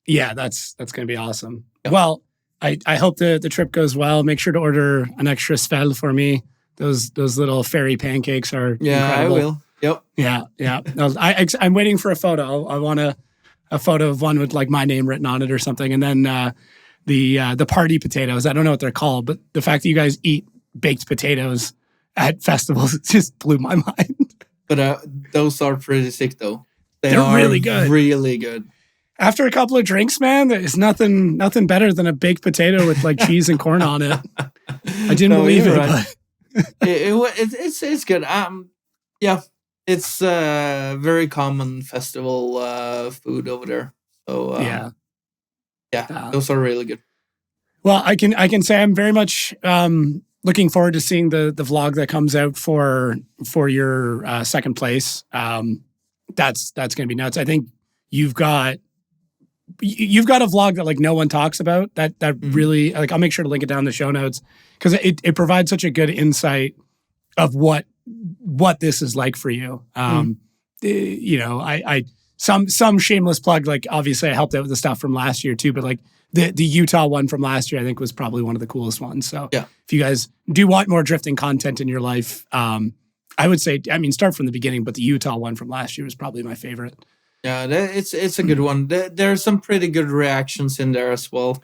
Yeah, that's gonna be awesome. Yep. Well, I hope the trip goes well. Make sure to order an extra svel for me. Those little fairy pancakes are incredible. I will. Yep. Yeah. I'm waiting for a photo. I want a photo of one with like my name written on it or something. And then the party potatoes. I don't know what they're called, but the fact that you guys eat baked potatoes at festivals just blew my mind. But those are pretty sick though. They're really good. Really good. After a couple of drinks, man, there's nothing better than a baked potato with like cheese and corn on it. I didn't believe it. Right. It's good. Yeah. It's a very common festival food over there. So yeah, those are really good. Well, I can say I'm very much looking forward to seeing the vlog that comes out for your second place. That's going to be nuts. I think you've got a vlog that like no one talks about. That really, like, I'll make sure to link it down in the show notes because it provides such a good insight of what this is like for you. I some shameless plug, like obviously I helped out with the stuff from last year too, but like the Utah one from last year I think was probably one of the coolest ones. So if you guys do want more drifting content in your life, I would say, start from the beginning, but the Utah one from last year was probably my favorite. Yeah, it's a good one. There's some pretty good reactions in there as well.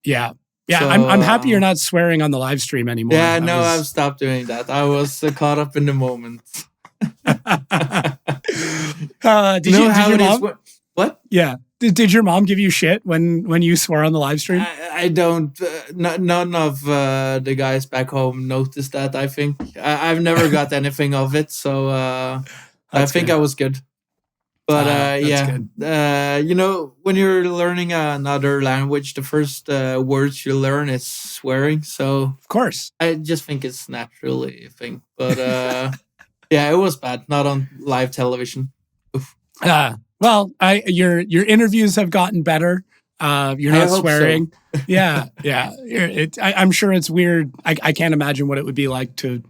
Yeah. Yeah, so, I'm happy you're not swearing on the live stream anymore. Yeah, I've stopped doing that. I was caught up in the moment. Did your mom? What? Yeah. Did your mom give you shit when you swore on the live stream? I don't. None of the guys back home noticed that. I think I've never got anything of it, so I think I was good. But when you're learning another language, the first words you learn is swearing. So of course, I just think it's naturally a thing. But it was bad. Not on live television. Well, your interviews have gotten better. You're not swearing. So. Yeah. I'm sure it's weird. I can't imagine what it would be like to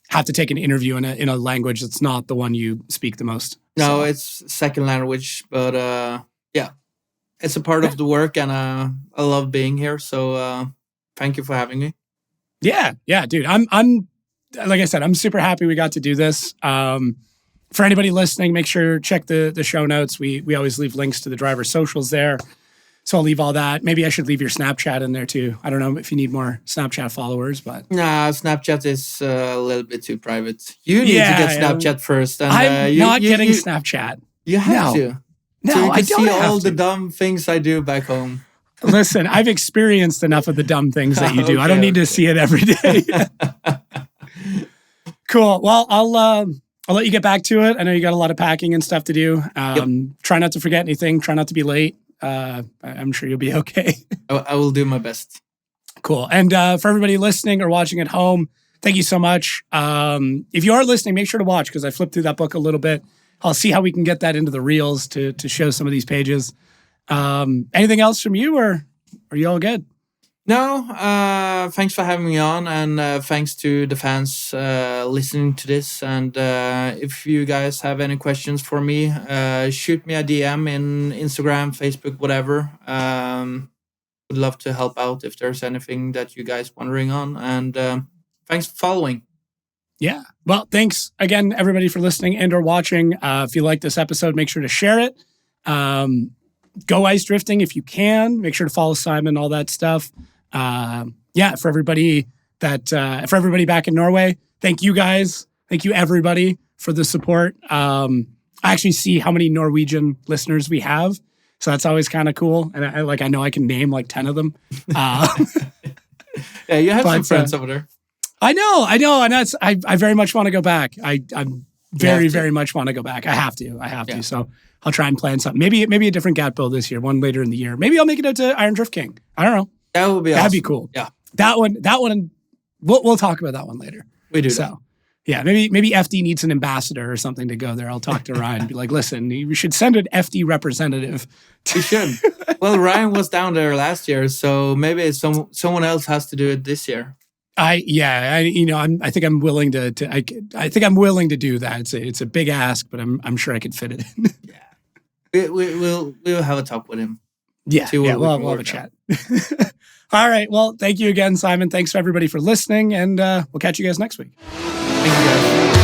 have to take an interview in a language that's not the one you speak the most. No, it's second language, but yeah, it's a part of the work, and I love being here. So thank you for having me. Yeah, dude. I'm like I said, I'm super happy we got to do this. For anybody listening, make sure check the show notes. We always leave links to the driver socials there. So I'll leave all that. Maybe I should leave your Snapchat in there too. I don't know if you need more Snapchat followers, but nah, Snapchat is a little bit too private. You need to get Snapchat first. And, I'm not getting Snapchat. You have to. No, so you can I don't see have all to. the dumb things I do back home. Listen, I've experienced enough of the dumb things that you do. Okay, I don't need to see it every day. Cool. Well, I'll let you get back to it. I know you got a lot of packing and stuff to do. Try not to forget anything. Try not to be late. I'm sure you'll be okay. I will do my best. Cool. And for everybody listening or watching at home, thank you so much. If you are listening, make sure to watch because I flipped through that book a little bit. I'll see how we can get that into the reels to show some of these pages. Anything else from you, or are you all good? No, thanks for having me on, and thanks to the fans listening to this. And if you guys have any questions for me, shoot me a DM in Instagram, Facebook, whatever. Would love to help out if there's anything that you guys wondering on. And thanks for following. Yeah. Well, thanks again, everybody, for listening and or watching. If you like this episode, make sure to share it. Go ice drifting if you can. Make sure to follow Simen, all that stuff. For everybody back in Norway, thank you guys. Thank you everybody for the support. I actually see how many Norwegian listeners we have. So that's always kind of cool. And I know I can name like 10 of them. Yeah, you have some friends over there. I know. And I very much want to go back. I very much want to go back. I have to. So I'll try and plan something. Maybe a different GAT build this year, one later in the year. Maybe I'll make it out to Iron Drift King. I don't know. That would be awesome. That'd be cool. Yeah. That one, we'll talk about that one later. We do. So, yeah, maybe FD needs an ambassador or something to go there. I'll talk to Ryan and be like, listen, we should send an FD representative. We should. Well, Ryan was down there last year, so maybe someone else has to do it this year. I think I'm willing to I think I'm willing to do that. It's a big ask, but I'm sure I could fit it in. Yeah. We'll have a talk with him. Yeah, we'll have a chat. All right. Well, thank you again, Simen. Thanks for everybody for listening, and we'll catch you guys next week. Thank you, guys.